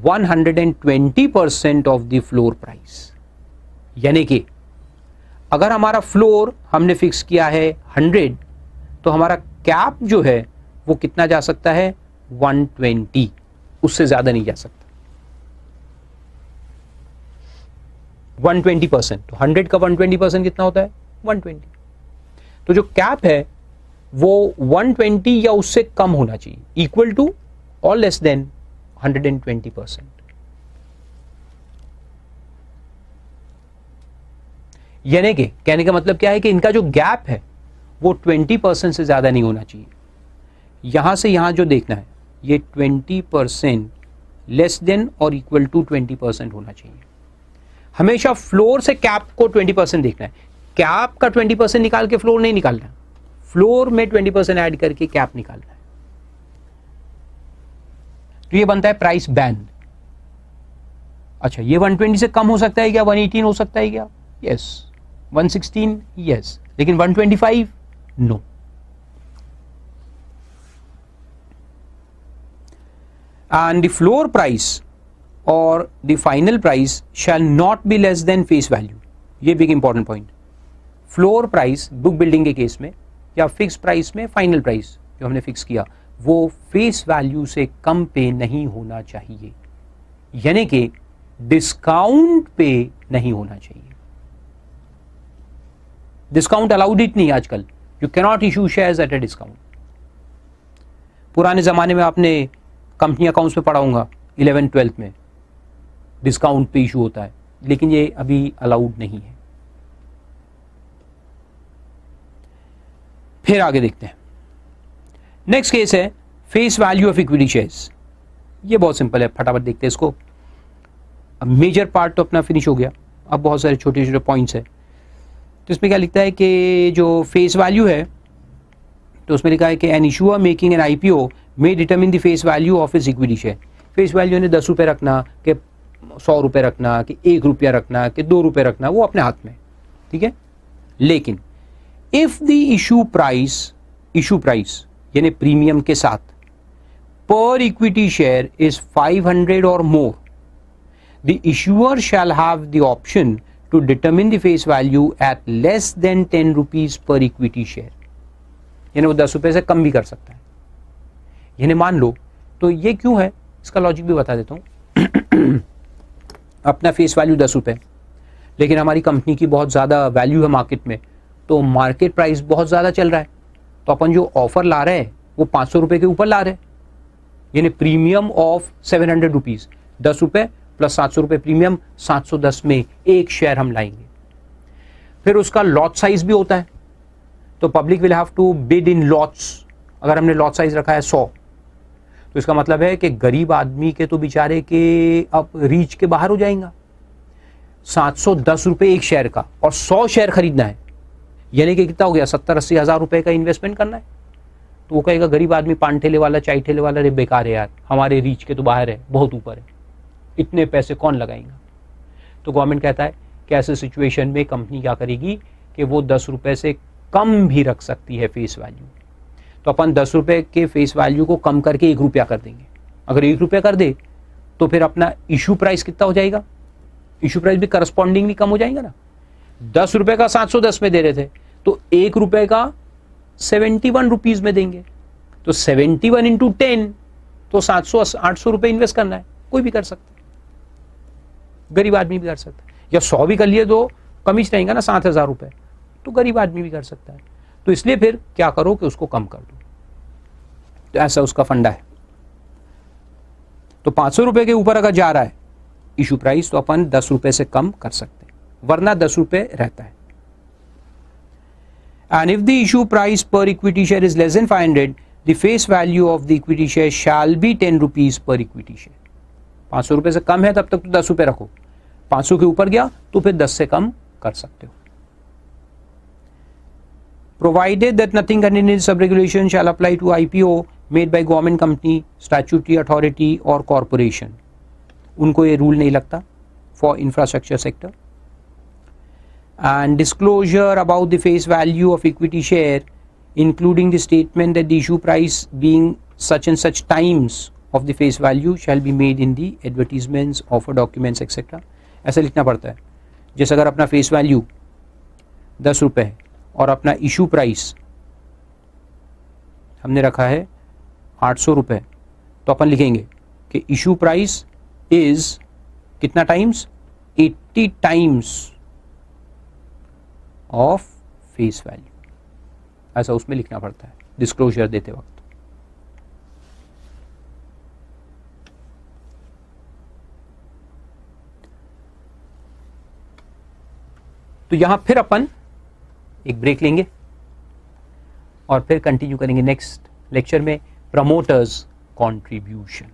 120% of the floor price। यानी कि अगर हमारा फ्लोर हमने फिक्स किया है 100, तो हमारा कैप जो है वो कितना जा सकता है 120, उससे ज्यादा नहीं जा सकता। 120%, तो 100 का 120% कितना होता है 120। तो जो कैप है वो 120 या उससे कम होना चाहिए, इक्वल टू और लेस देन 120%। यानी कि कहने का मतलब क्या है कि इनका जो गैप है वो 20% से ज्यादा नहीं होना चाहिए। यहां से यहां जो देखना है ये 20% लेस देन और इक्वल टू 20% होना चाहिए। हमेशा फ्लोर से कैप को 20% देखना है, कैप का 20% निकाल के फ्लोर नहीं निकालना, फ्लोर में 20% ऐड करके कैप निकालना है। तो ये बनता है प्राइस बैंड। अच्छा, ये 120 से कम हो सकता है क्या, 118 हो सकता है क्या, यस। 116 यस, लेकिन 125 no. And the floor price और the final price shall not be less than face value. ये big important point. Floor price book building के केस में या फिक्स प्राइस में फाइनल प्राइस जो हमने फिक्स किया वो फेस वैल्यू से कम पे नहीं होना चाहिए, यानी कि डिस्काउंट पे नहीं होना चाहिए। डिस्काउंट अलाउड इट नहीं आजकल, you can not issue shares at a discount. पुराने जमाने में आपने कंपनी अकाउंट्स में पढ़ा होगा 11th-12th में डिस्काउंट पे इशू होता है, लेकिन ये अभी अलाउड नहीं है। फिर आगे देखते हैं। नेक्स्ट केस है face value of equity shares. ये बहुत सिंपल है, फटाफट देखते हैं इसको। अब मेजर पार्ट तो अपना फिनिश हो गया, अब बहुत सारे छोटे छोटे पॉइंट्स है। तो इसमें क्या लिखता है कि जो फेस वैल्यू है, तो उसमें लिखा है कि an issuer making an IPO may determine the face value of is equity share. Face value ने 10 रुपये रखना कि 100 रुपये रखना कि 1 रुपया रखना कि 2 रुपये रखना, वो अपने हाथ में, ठीक है। लेकिन इफ द इशू प्राइस यानी प्रीमियम के साथ पर इक्विटी शेयर इज 500 और more, the issuer shall have the option to determine the face value at less than 10 rupees per equity share. यानी वो 10 रुपये से कम भी कर सकता है। यानी मान लो, तो ये क्यों है इसका लॉजिक भी बता देता हूं। अपना फेस वैल्यू 10 रुपये, लेकिन हमारी कंपनी की बहुत ज़्यादा वैल्यू है मार्केट में, तो मार्केट प्राइस बहुत ज़्यादा चल रहा है, तो अपन जो ऑफर ला रहे हैं वो 500 रुपये के ऊपर ला रहे हैं। यानी प्रीमियम ऑफ 700 रुपीज़, 10 रुपये प्लस 700 रुपये प्रीमियम, 710 में एक शेयर हम लाएंगे। फिर उसका लॉट साइज भी होता है, तो public will have to bid in lots. अगर हमने लॉट साइज रखा है 100, तो इसका मतलब है कि गरीब आदमी के तो बेचारे के अब रीच के बाहर हो जाएगा। 710 रुपये एक शेयर का और 100 शेयर खरीदना है, यानी कि कितना हो गया, 70-80 हज़ार रुपए का इन्वेस्टमेंट करना है। तो वो कहेगा गरीब आदमी, पान ठेले वाला, चाय ठेले वाला, रे बेकार है यार, हमारे रीच के तो बाहर है, बहुत ऊपर है, इतने पैसे कौन लगाएगा। तो गवर्नमेंट कहता है कि ऐसे सिचुएशन में कंपनी क्या करेगी कि वो 10 रुपये से कम भी रख सकती है फेस वैल्यू। तो अपन 10 रुपए के फेस वैल्यू को कम करके 1 रुपया कर देंगे। अगर 1 रुपया कर दे तो फिर अपना इशू प्राइस कितना हो जाएगा, इशू प्राइस भी करस्पॉन्डिंगली कम हो जाएगा ना। 10 रुपए का 710 में दे रहे थे तो 1 रुपए का 71 रुपीज में देंगे, तो 71 इंटू 10 तो 700-800 रुपए इन्वेस्ट करना है, कोई भी कर सकता है, गरीब आदमी भी कर सकता है, या 100 भी कर लिए तो कम ही रहेगा ना 7,000 रुपए, तो गरीब आदमी भी कर सकता है। तो इसलिए फिर क्या करो कि उसको कम कर दो, तो ऐसा उसका फंडा है। तो 500 रुपए के ऊपर अगर जा रहा है इशू प्राइस तो अपन 10 रुपए से कम कर सकते हैं, वरना 10 रुपए रहता है। And if the issue price per equity share is less than 500, the face value of the equity share shall be 10 rupees per equity share. 500 रुपए से कम है तब तक तो 10 रुपए रखो, 500 के ऊपर गया तो फिर 10 से कम कर सकते हो। Provided that nothing contained in sub-regulation shall apply to IPO made by government company, statutory authority or corporation. उनको ये रूल नहीं लगता for infrastructure sector. And disclosure about the face value of equity share, including the statement that the issue price being such and such times of the face value shall be made in the advertisements, offer documents, etc. ऐसा लिखना पड़ता है। जैसे अगर अपना फेस वैल्यू 10 रुपए है और अपना इशू प्राइस हमने रखा है 800 रुपए, तो अपन लिखेंगे कि इशू प्राइस इज कितना times, 80 times of face value, ऐसा उसमें लिखना पड़ता है डिस्क्लोजर देते वक्त। तो यहां फिर अपन एक ब्रेक लेंगे और फिर कंटिन्यू करेंगे नेक्स्ट लेक्चर में प्रमोटर्स कंट्रीब्यूशन।